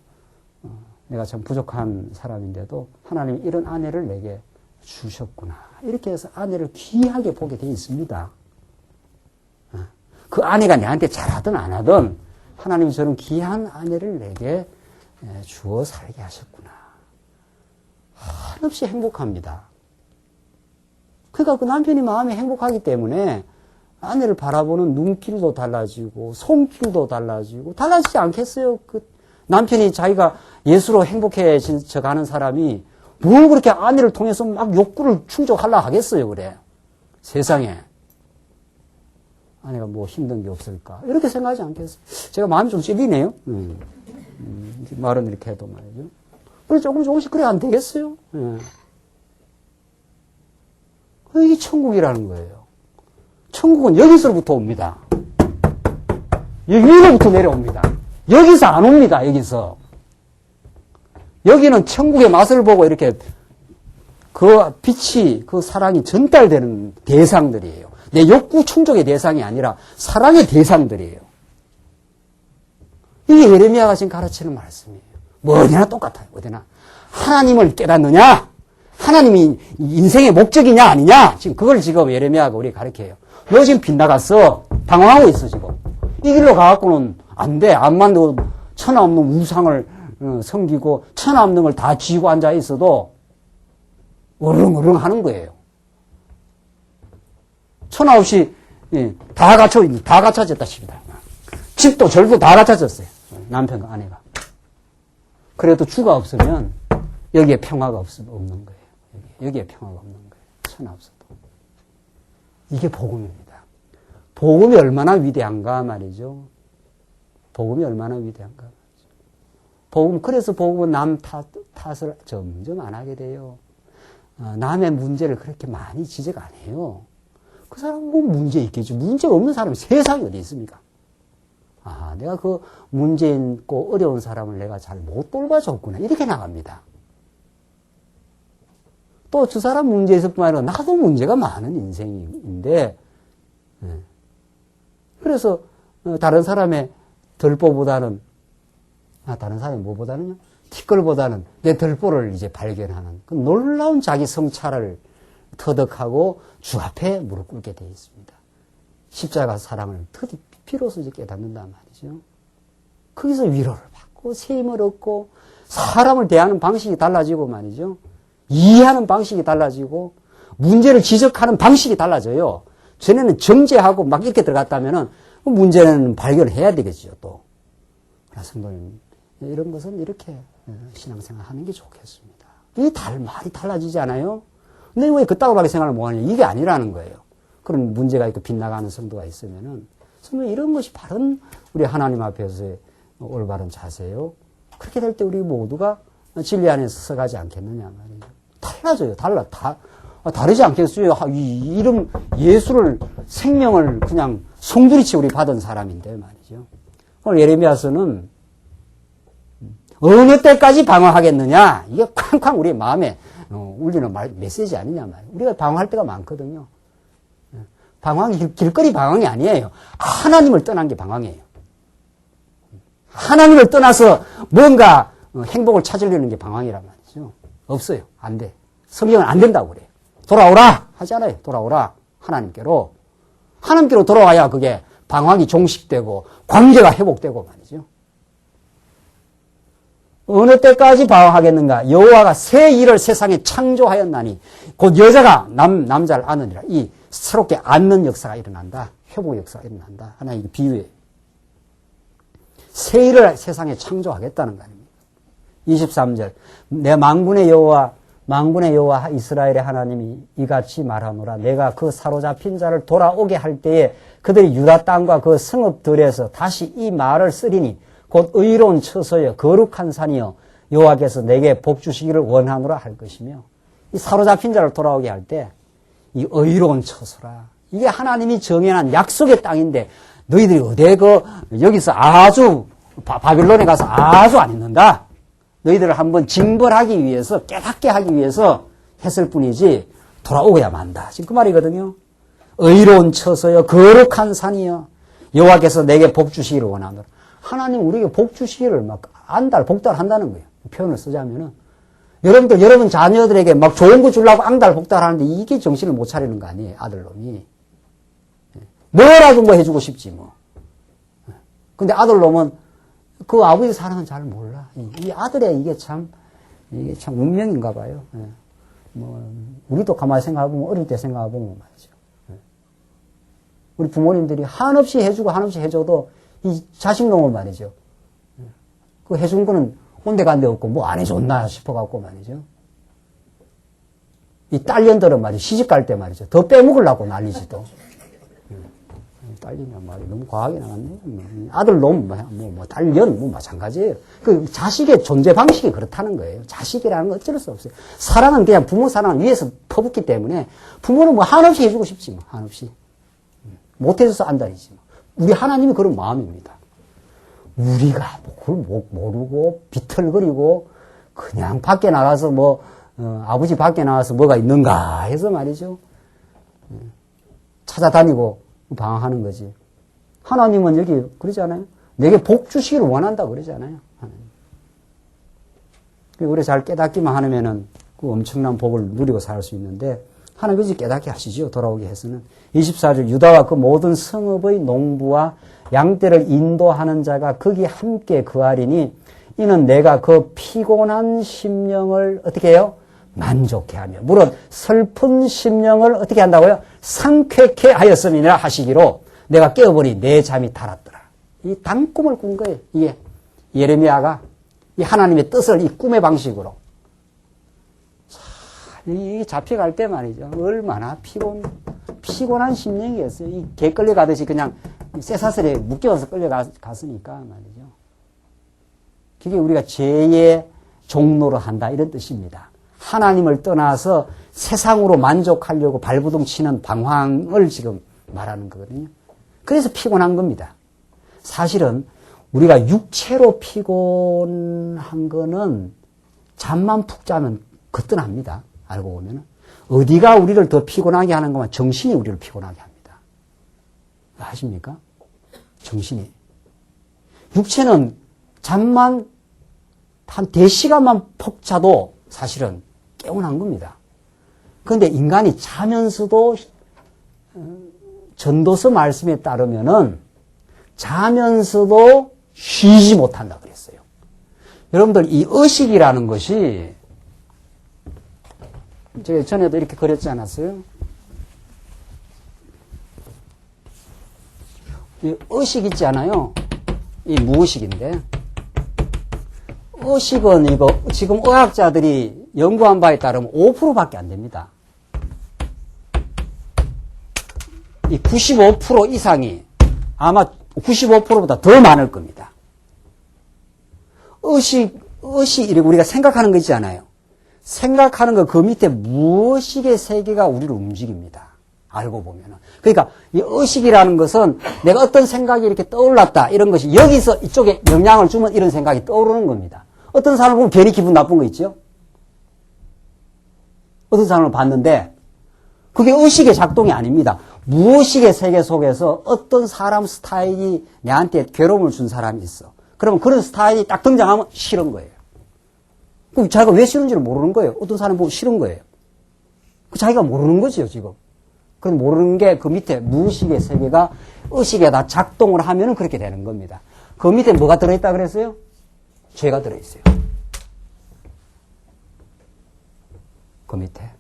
내가 참 부족한 사람인데도 하나님이 이런 아내를 내게 주셨구나. 이렇게 해서 아내를 귀하게 보게 되어 있습니다. 그 아내가 내한테 잘하든 안 하든 하나님이 저런 귀한 아내를 내게 주어 살게 하셨구나. 한없이 행복합니다. 그러니까 그 남편이 마음이 행복하기 때문에 아내를 바라보는 눈길도 달라지고 손길도 달라지고 달라지지 않겠어요? 그 남편이 자기가 예수로 행복해져 가는 사람이 뭘 그렇게 아내를 통해서 막 욕구를 충족하려고 하겠어요, 그래. 세상에. 아내가 뭐 힘든 게 없을까. 이렇게 생각하지 않겠어요? 제가 마음이 좀 찔리네요. 말은 이렇게 해도 말이죠. 그래, 조금씩 그래 안 되겠어요? 이게 천국이라는 거예요. 천국은 여기서부터 옵니다. 여기로부터 내려옵니다. 여기서 안 옵니다, 여기서. 여기는 천국의 맛을 보고 이렇게 그 빛이, 그 사랑이 전달되는 대상들이에요. 내 욕구 충족의 대상이 아니라 사랑의 대상들이에요. 이게 예레미야가 지금 가르치는 말씀이에요. 뭐 어디나 똑같아요, 어디나. 하나님을 깨닫느냐? 하나님이 인생의 목적이냐 아니냐? 지금 그걸 지금 예레미야가 우리 가르쳐요. 너 지금 빗나갔어. 방황하고 있어, 지금. 이 길로 가갖고는 안 돼. 암만 너 천하 없는 우상을 섬기고 천하 없는 걸 다 쥐고 앉아 있어도 어릉어릉 하는 거예요. 천하 없이 다 갖춰졌다 싶다. 집도 절도 다 갖춰졌어요. 남편과 아내가. 그래도 주가 없으면 여기에 평화가 없는 거예요. 여기에 평화가 없는 거예요. 천하 없어도. 이게 복음입니다. 복음이 얼마나 위대한가 말이죠. 복음이 얼마나 위대한가 말이죠. 그래서 복음은 남 탓을 점점 안 하게 돼요. 남의 문제를 그렇게 많이 지적 안 해요. 그 사람은 뭐 문제 있겠죠. 문제 없는 사람이 세상에 어디 있습니까? 내가 그 문제 있고 어려운 사람을 내가 잘 못 돌봐줬구나. 이렇게 나갑니다. 또 저 사람 문제 있을 뿐만 아니라 나도 문제가 많은 인생인데, 그래서 다른 사람의 덜보보다는, 다른 사람이 뭐보다는요? 티끌보다는 내 덜보를 이제 발견하는 그 놀라운 자기 성찰을 터득하고 주 앞에 무릎 꿇게 되어 있습니다. 십자가 사랑을 비로소 이제 깨닫는단 말이죠. 거기서 위로를 받고 세임을 얻고 사람을 대하는 방식이 달라지고 말이죠. 이해하는 방식이 달라지고 문제를 지적하는 방식이 달라져요. 전에는 정죄하고 막 이렇게 들어갔다면은 문제는 발견해야 되겠죠, 또. 성도님, 이런 것은 이렇게 신앙생활 하는 게 좋겠습니다. 이게 말이 달라지지 않아요? 근데 왜 그따구하게 생각을 못하냐? 이게 아니라는 거예요. 그런 문제가 있고 빗나가는 성도가 있으면은, 성도 이런 것이 바른 우리 하나님 앞에서의 올바른 자세요. 그렇게 될 때 우리 모두가 진리 안에서 서가지 않겠느냐 말이죠. 달라져요. 다르지 않겠어요. 이름 예수를 생명을 그냥 송두리째 우리 받은 사람인데 말이죠. 오늘 예레미야서는 어느 때까지 방황하겠느냐? 이게 쾅쾅 우리 마음에 울리는 메시지 아니냐 말이에요. 우리가 방황할 때가 많거든요. 방황이 길거리 방황이 아니에요. 하나님을 떠난 게 방황이에요. 하나님을 떠나서 뭔가 행복을 찾으려는 게 방황이란 말이죠. 없어요. 안 돼. 성경은 안 된다고 그래요. 돌아오라 하잖아요. 돌아오라. 하나님께로 돌아와야 그게 방황이 종식되고 관계가 회복되고 말이죠. 어느 때까지 방황하겠는가? 여호와가 새 일을 세상에 창조하였나니 곧 여자가 남자를 안으리라. 이 새롭게 안는 역사가 일어난다. 회복 역사가 일어난다. 하나의 비유예요. 새 일을 세상에 창조하겠다는 거 아닙니까? 23절. 내 망군의 여호와 이스라엘의 하나님이 이같이 말하노라. 내가 그 사로잡힌 자를 돌아오게 할 때에 그들이 유다 땅과 그 성읍들에서 다시 이 말을 쓰리니 곧 의로운 처소여 거룩한 산이여 여호와께서 내게 복 주시기를 원하노라 할 것이며, 이 사로잡힌 자를 돌아오게 할 때 이 의로운 처소라. 이게 하나님이 정해놓은 약속의 땅인데 너희들이 여기서 아주 바빌론에 가서 아주 안 있는다. 너희들을 한번 징벌하기 위해서, 깨닫게 하기 위해서 했을 뿐이지 돌아오고야 만다. 지금 그 말이거든요. 의로운 처소여 거룩한 산이여 여호와께서 내게 복 주시기를 원하노라. 하나님 우리에게 복 주시기를 막 복달한다는 거예요. 표현을 쓰자면은. 여러분 자녀들에게 막 좋은 거 주려고 복달하는데 이게 정신을 못 차리는 거 아니에요, 아들놈이. 뭐라도 뭐 해주고 싶지, 뭐. 근데 아들놈은 그 아버지 사랑은 잘 몰라. 이 아들의 이게 참 운명인가 봐요. 우리도 가만히 생각해보면, 어릴 때 생각해보면 말이죠. 우리 부모님들이 한없이 해주고 한없이 해줘도 이 자식놈은 말이죠. 그 해준 거는 온데간데 없고 뭐 안 해줬나 싶어갖고 말이죠. 이 딸년들은 말이죠. 시집 갈 때 말이죠. 더 빼먹으려고 난리지도. 딸년이란 말이 너무 과하게 나갔네. 아들놈, 딸년, 마찬가지예요. 그 자식의 존재 방식이 그렇다는 거예요. 자식이라는 건 어쩔 수 없어요. 사랑은 그냥 부모 사랑을 위해서 퍼붓기 때문에 부모는 뭐 한없이 해주고 싶지 뭐, 한없이. 못해줘서 안달이지 뭐. 우리 하나님이 그런 마음입니다. 우리가 그걸 모르고 비틀거리고 그냥 밖에 나가서 아버지 밖에 나가서 뭐가 있는가 해서 말이죠. 찾아다니고 방황하는 거지. 하나님은 여기 그러잖아요. 내게 복 주시기를 원한다 그러잖아요. 우리 잘 깨닫기만 하면은 그 엄청난 복을 누리고 살 수 있는데 하나님이 깨닫게 하시죠. 돌아오게 해서는. 24절 유다와 그 모든 성읍의 농부와 양떼를 인도하는 자가 거기 함께 거하리니 이는 내가 그 피곤한 심령을 어떻게 해요? 만족해 하며 물론 슬픈 심령을 어떻게 한다고요? 상쾌케 하였음이니라 하시기로 내가 깨어버리 내 잠이 달았더라. 이 단꿈을 꾼 거예요. 이게 예레미야가 이 하나님의 뜻을 이 꿈의 방식으로 이 잡혀갈 때 말이죠. 얼마나 피곤한 심령이었어요. 이 개 끌려가듯이 그냥 쇠사슬에 묶여서 끌려갔으니까 말이죠. 그게 우리가 죄의 종로로 한다 이런 뜻입니다. 하나님을 떠나서 세상으로 만족하려고 발부둥 치는 방황을 지금 말하는 거거든요. 그래서 피곤한 겁니다. 사실은 우리가 육체로 피곤한 거는 잠만 푹 자면 거뜬합니다. 알고 보면 어디가 우리를 더 피곤하게 하는 것만 정신이 우리를 피곤하게 합니다. 아십니까? 정신이. 육체는 잠만 한 4시간만 푹 자도 사실은 깨어난 겁니다. 그런데 인간이 자면서도 전도서 말씀에 따르면은 자면서도 쉬지 못한다 그랬어요. 여러분들 이 의식이라는 것이 제가 전에도 이렇게 그렸지 않았어요? 이 의식 있지 않아요? 이 무의식인데 의식은 이거 지금 의학자들이 연구한 바에 따르면 5%밖에 안 됩니다. 이 95% 이상이 아마 95%보다 더 많을 겁니다. 의식 이렇게 우리가 생각하는 거 있지 않아요? 생각하는 거 그 밑에 무의식의 세계가 우리를 움직입니다. 알고 보면은. 그러니까 이 의식이라는 것은 내가 어떤 생각이 이렇게 떠올랐다 이런 것이 여기서 이쪽에 영향을 주면 이런 생각이 떠오르는 겁니다. 어떤 사람을 보면 괜히 기분 나쁜 거 있죠? 어떤 사람을 봤는데 그게 의식의 작동이 아닙니다. 무의식의 세계 속에서 어떤 사람 스타일이 내한테 괴로움을 준 사람이 있어. 그러면 그런 스타일이 딱 등장하면 싫은 거예요. 그럼 자기가 왜 싫은지를 모르는 거예요. 어떤 사람 보고 싫은 거예요. 자기가 모르는 거지요, 지금. 그건 모르는 게 그 밑에 무의식의 세계가 의식에다 작동을 하면은 그렇게 되는 겁니다. 그 밑에 뭐가 들어있다 그랬어요? 죄가 들어있어요. 그 밑에.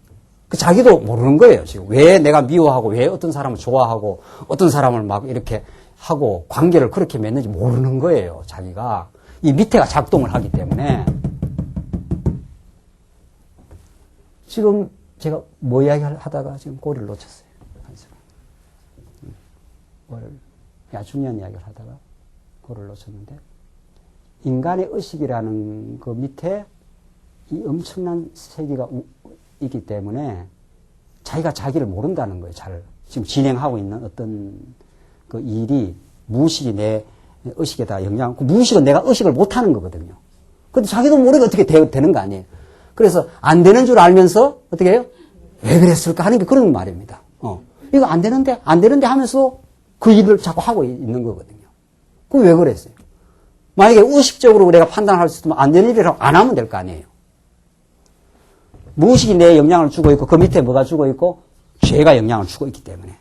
자기도 모르는 거예요, 지금. 왜 내가 미워하고, 왜 어떤 사람을 좋아하고, 어떤 사람을 막 이렇게 하고, 관계를 그렇게 맺는지 모르는 거예요, 자기가. 이 밑에가 작동을 하기 때문에. 지금 제가 뭐 이야기 하다가 지금 꼬리를 놓쳤어요. 중요한 이야기를 하다가 꼬리를 놓쳤는데, 인간의 의식이라는 그 밑에 이 엄청난 세계가 있기 때문에 자기가 자기를 모른다는 거예요. 지금 진행하고 있는 어떤 그 일이 무의식이 내 의식에다 영향을, 무의식은 내가 의식을 못하는 거거든요. 근데 자기도 모르게 어떻게 되는 거 아니에요. 그래서 안 되는 줄 알면서 어떻게 해요? 왜 그랬을까 하는 게 그런 말입니다. 이거 안 되는데 하면서 그 일을 자꾸 하고 있는 거거든요. 그럼 왜 그랬어요? 만약에 의식적으로 내가 판단할 수 있으면 안 되는 일이라고 안 하면 될 거 아니에요. 무의식이 내 영향을 주고 있고 그 밑에 뭐가 주고 있고 죄가 영향을 주고 있기 때문에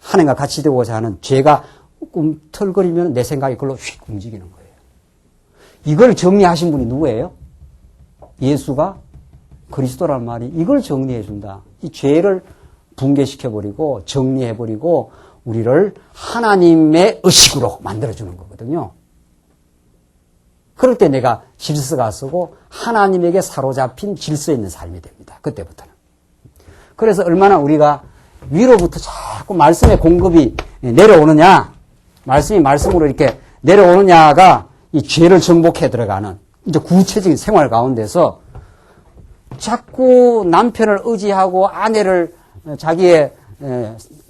하나님과 같이 되고자 하는 죄가 꿈틀거리면 내 생각이 그걸로 휙 움직이는 거예요. 이걸 정리하신 분이 누구예요? 예수가 그리스도란 말이 이걸 정리해 준다. 이 죄를 붕괴시켜버리고 정리해버리고 우리를 하나님의 의식으로 만들어주는 거거든요. 그럴 때 내가 질서가 서고 하나님에게 사로잡힌 질서 있는 삶이 됩니다. 그때부터는. 그래서 얼마나 우리가 위로부터 자꾸 말씀의 공급이 내려오느냐, 말씀이 말씀으로 이렇게 내려오느냐가 이 죄를 정복해 들어가는 이제 구체적인 생활 가운데서 자꾸 남편을 의지하고 아내를 자기의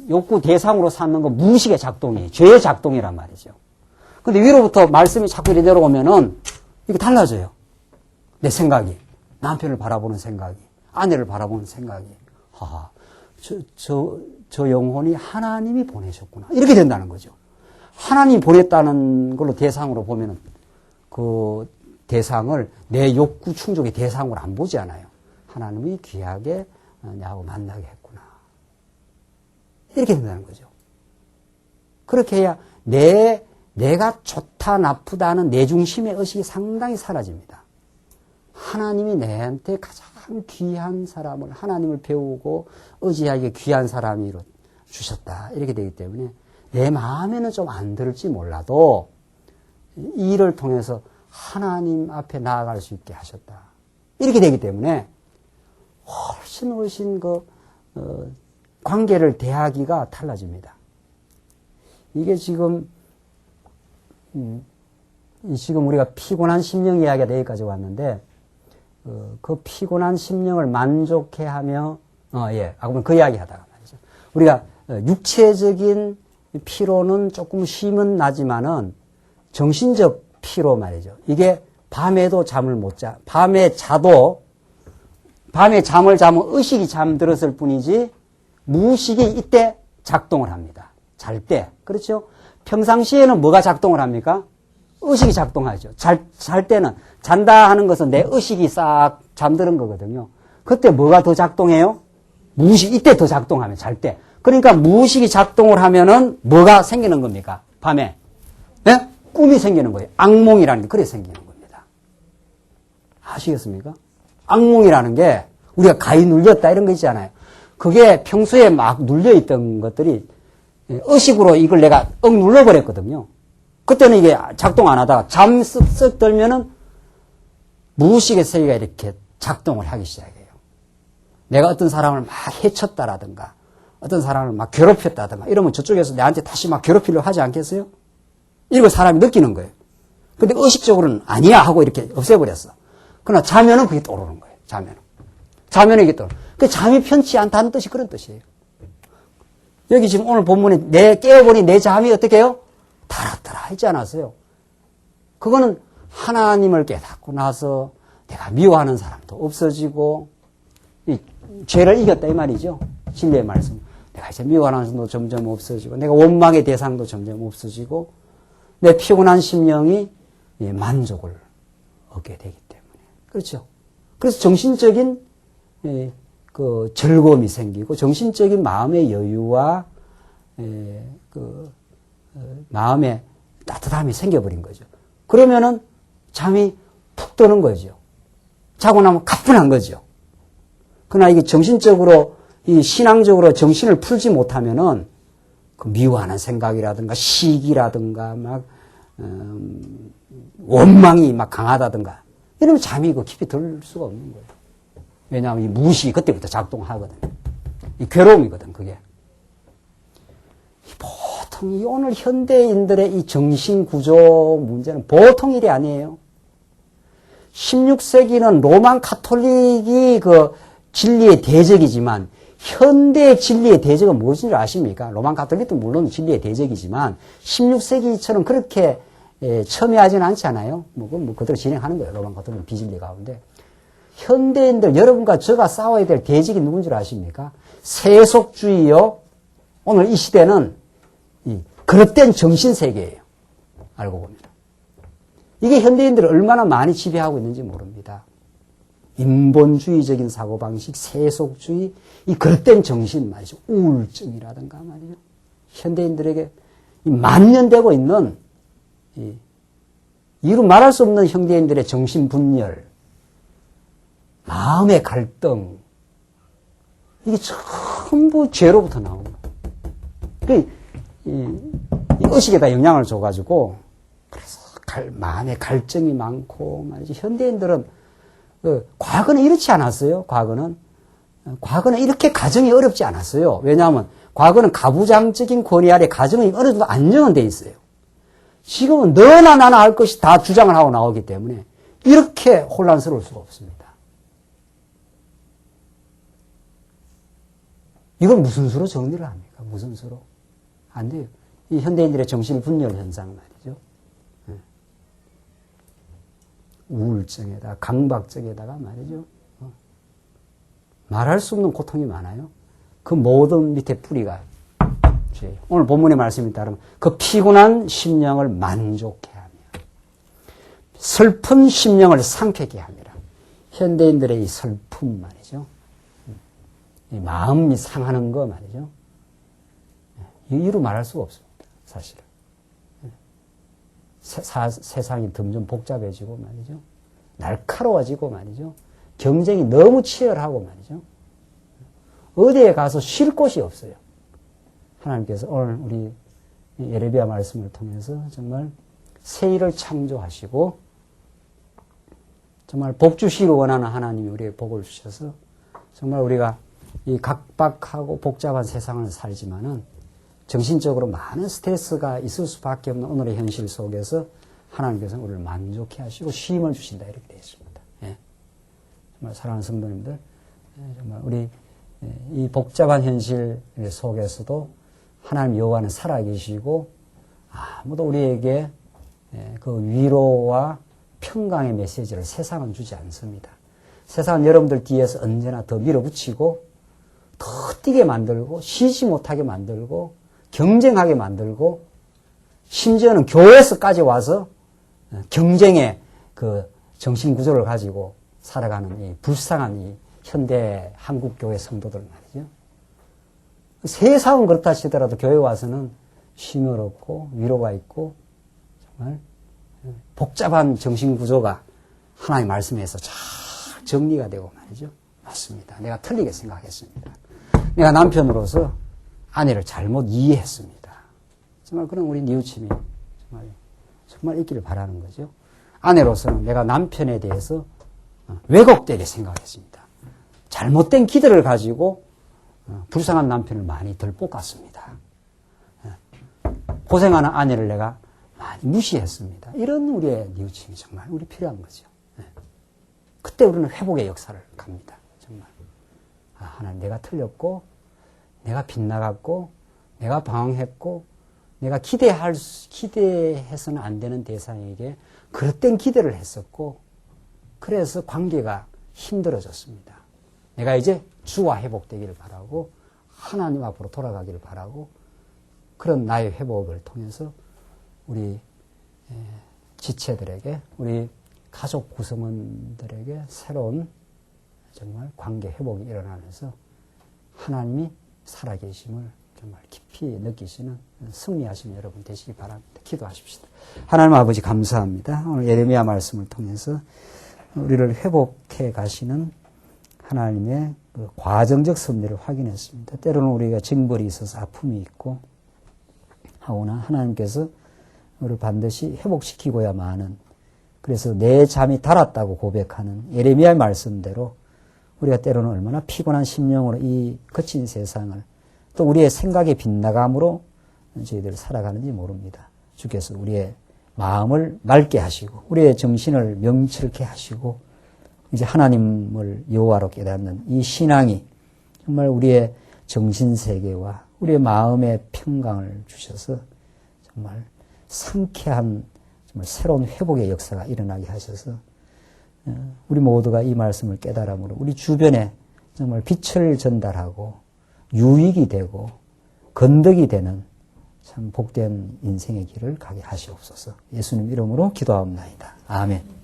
욕구 대상으로 삼는 건 무의식의 작동이에요. 죄의 작동이란 말이죠. 근데 위로부터 말씀이 자꾸 이렇게 내려오면은 이게 달라져요. 내 생각이. 남편을 바라보는 생각이. 아내를 바라보는 생각이. 저 영혼이 하나님이 보내셨구나. 이렇게 된다는 거죠. 하나님이 보냈다는 걸로 대상으로 보면은 그 대상을 내 욕구 충족의 대상으로 안 보지 않아요. 하나님이 귀하게 나하고 만나게 했구나. 이렇게 된다는 거죠. 그렇게 해야 내가 좋다 나쁘다는 내 중심의 의식이 상당히 사라집니다. 하나님이 내한테 가장 귀한 사람을 하나님을 배우고 의지하기에 귀한 사람으로 주셨다. 이렇게 되기 때문에 내 마음에는 좀 안 들을지 몰라도 이 일을 통해서 하나님 앞에 나아갈 수 있게 하셨다. 이렇게 되기 때문에 훨씬 관계를 대하기가 달라집니다. 이게 지금 우리가 피곤한 심령 이야기가 여기까지 왔는데, 그 피곤한 심령을 만족해 하며, 그러면 그 이야기 하다가 말이죠. 우리가 육체적인 피로는 조금 쉼은 나지만은 정신적 피로 말이죠. 이게 밤에도 잠을 못 자. 밤에 잠을 자면 의식이 잠들었을 뿐이지 무의식이 이때 작동을 합니다. 잘 때. 그렇죠? 평상시에는 뭐가 작동을 합니까? 의식이 작동하죠. 잘 때는 잔다 하는 것은 내 의식이 싹 잠드는 거거든요. 그때 뭐가 더 작동해요? 무의식, 이때 더 작동하면 잘 때. 그러니까 무의식이 작동을 하면은 뭐가 생기는 겁니까? 밤에. 네? 꿈이 생기는 거예요. 악몽이라는 게 그래 생기는 겁니다. 아시겠습니까? 악몽이라는 게 우리가 가히 눌렸다 이런 거 있잖아요. 그게 평소에 막 눌려있던 것들이 의식으로 이걸 내가 눌러버렸거든요. 그때는 이게 작동 안 하다가 잠 쓱쓱 들면은 무의식의 세계가 이렇게 작동을 하기 시작해요. 내가 어떤 사람을 막 해쳤다라든가 어떤 사람을 막 괴롭혔다든가 이러면 저쪽에서 내한테 다시 막 괴롭히려고 하지 않겠어요? 이걸 사람이 느끼는 거예요. 근데 의식적으로는 아니야 하고 이렇게 없애버렸어. 그러나 자면은 그게 떠오르는 거예요. 자면은 이게 떠오르는 거예요. 그 잠이 편치 않다는 뜻이 그런 뜻이에요. 여기 지금 오늘 본문에 깨어보니 내 잠이 어떻게 해요? 달았더라 했지 않았어요? 그거는 하나님을 깨닫고 나서 내가 미워하는 사람도 없어지고 이 죄를 이겼다 이 말이죠. 진리의 말씀. 내가 이제 미워하는 사람도 점점 없어지고 내가 원망의 대상도 점점 없어지고 내 피곤한 심령이 만족을 얻게 되기 때문에. 그렇죠. 그래서 정신적인 그 즐거움이 생기고 정신적인 마음의 여유와 마음에 따뜻함이 생겨버린 거죠. 그러면은 잠이 푹 드는 거죠. 자고 나면 가뿐한 거죠. 그러나 이게 정신적으로, 이 신앙적으로 정신을 풀지 못하면은 그 미워하는 생각이라든가 시기라든가 막, 원망이 막 강하다든가 이러면 잠이 깊이 들 수가 없는 거예요. 왜냐하면 이 무의식이 그때부터 작동하거든요. 이 괴로움이거든, 그게. 보통 이 오늘 현대인들의 이 정신구조 문제는 보통 일이 아니에요. 16세기는 로만 카톨릭이 그 진리의 대적이지만 현대 진리의 대적은 무엇인 줄 아십니까? 로만 카톨릭도 물론 진리의 대적이지만 16세기처럼 그렇게 첨예하지는 않잖아요. 뭐 그대로 진행하는 거예요. 로만 카톨릭은 비진리 가운데. 현대인들, 여러분과 저가 싸워야 될 대적이 누군 줄 아십니까? 세속주의요. 오늘 이 시대는 이 그릇된 정신세계예요. 알고 보면. 이게 현대인들을 얼마나 많이 지배하고 있는지 모릅니다. 인본주의적인 사고방식, 세속주의, 이 그릇된 정신 말이죠. 우울증이라든가 말이죠. 현대인들에게 만연되고 있는 이루 말할 수 없는 현대인들의 정신분열, 마음의 갈등, 이게 전부 죄로부터 나오는 거예요. 이 의식에다 영향을 줘가지고, 그래서 마음의 갈증이 많고 말이죠. 현대인들은 과거는 이렇지 않았어요. 과거는 이렇게 가정이 어렵지 않았어요. 왜냐하면 과거는 가부장적인 권위 아래 가정이 어느 정도 안정은 돼 있어요. 지금은 너나 나나 할 것이 다 주장을 하고 나오기 때문에 이렇게 혼란스러울 수가 없습니다. 이걸 무슨 수로 정리를 합니까? 무슨 수로? 안 돼요. 이 현대인들의 정신분열 현상 말이죠. 우울증에다 강박증에다가 말이죠. 말할 수 없는 고통이 많아요. 그 모든 밑에 뿌리가 죄예요. 오늘 본문의 말씀에 따르면 그 피곤한 심령을 만족해 하며 슬픈 심령을 상쾌케 합니다. 현대인들의 이 슬픔 말이죠. 이 마음이 상하는 거 말이죠. 이유로 말할 수가 없습니다. 사실은. 세상이 점점 복잡해지고 말이죠. 날카로워지고 말이죠. 경쟁이 너무 치열하고 말이죠. 어디에 가서 쉴 곳이 없어요. 하나님께서 오늘 우리 예레미야 말씀을 통해서 정말 새 일을 창조하시고 정말 복 주시기 원하는 하나님이 우리에게 복을 주셔서 정말 우리가 이 각박하고 복잡한 세상을 살지만은 정신적으로 많은 스트레스가 있을 수밖에 없는 오늘의 현실 속에서 하나님께서 우리를 만족해 하시고 쉼을 주신다 이렇게 되어 있습니다. 예. 정말 사랑하는 성도님들, 정말 우리 이 복잡한 현실 속에서도 하나님 여호와는 살아계시고 아무도 우리에게 그 위로와 평강의 메시지를 세상은 주지 않습니다. 세상은 여러분들 뒤에서 언제나 더 밀어붙이고 더 뛰게 만들고 쉬지 못하게 만들고 경쟁하게 만들고 심지어는 교회에서까지 와서 경쟁의 그 정신구조를 가지고 살아가는 이 불쌍한 이 현대 한국교회 성도들 말이죠. 세상은 그렇다 치더라도 교회 와서는 쉼을 얻고 위로가 있고 정말 복잡한 정신구조가 하나님의 말씀에서 잘 정리가 되고 말이죠. 맞습니다. 내가 틀리게 생각했습니다. 내가 남편으로서 아내를 잘못 이해했습니다. 정말 그런 우리 뉘우침이 정말 있기를 바라는 거죠. 아내로서는 내가 남편에 대해서 왜곡되게 생각했습니다. 잘못된 기대를 가지고 불쌍한 남편을 많이 덜볶았습니다. 고생하는 아내를 내가 많이 무시했습니다. 이런 우리의 뉘우침이 정말 우리 필요한 거죠. 그때 우리는 회복의 역사를 갑니다. 정말 하나님 내가 틀렸고 내가 빗나갔고 내가 방황했고 내가 기대해서는 안 되는 대상에게 그릇된 기대를 했었고 그래서 관계가 힘들어졌습니다. 내가 이제 주와 회복되기를 바라고 하나님 앞으로 돌아가기를 바라고 그런 나의 회복을 통해서 우리 지체들에게 우리 가족 구성원들에게 새로운 정말 관계 회복이 일어나면서 하나님이 살아계심을 정말 깊이 느끼시는 승리하시는 여러분 되시기 바랍니다. 기도하십시다. 하나님 아버지 감사합니다. 오늘 예레미야 말씀을 통해서 우리를 회복해 가시는 하나님의 그 과정적 섭리를 확인했습니다. 때로는 우리가 징벌이 있어서 아픔이 있고 하오나 하나님께서 우리를 반드시 회복시키고야만은, 그래서 내 잠이 달았다고 고백하는 예레미야의 말씀대로 우리가 때로는 얼마나 피곤한 심령으로 이 거친 세상을 또 우리의 생각의 빗나감으로 저희들 살아가는지 모릅니다. 주께서 우리의 마음을 맑게 하시고 우리의 정신을 명철케 하시고 이제 하나님을 여호와로 깨닫는 이 신앙이 정말 우리의 정신세계와 우리의 마음의 평강을 주셔서 정말 상쾌한 정말 새로운 회복의 역사가 일어나게 하셔서 우리 모두가 이 말씀을 깨달음으로 우리 주변에 정말 빛을 전달하고 유익이 되고 건덕이 되는 참 복된 인생의 길을 가게 하시옵소서. 예수님 이름으로 기도하옵나이다. 아멘.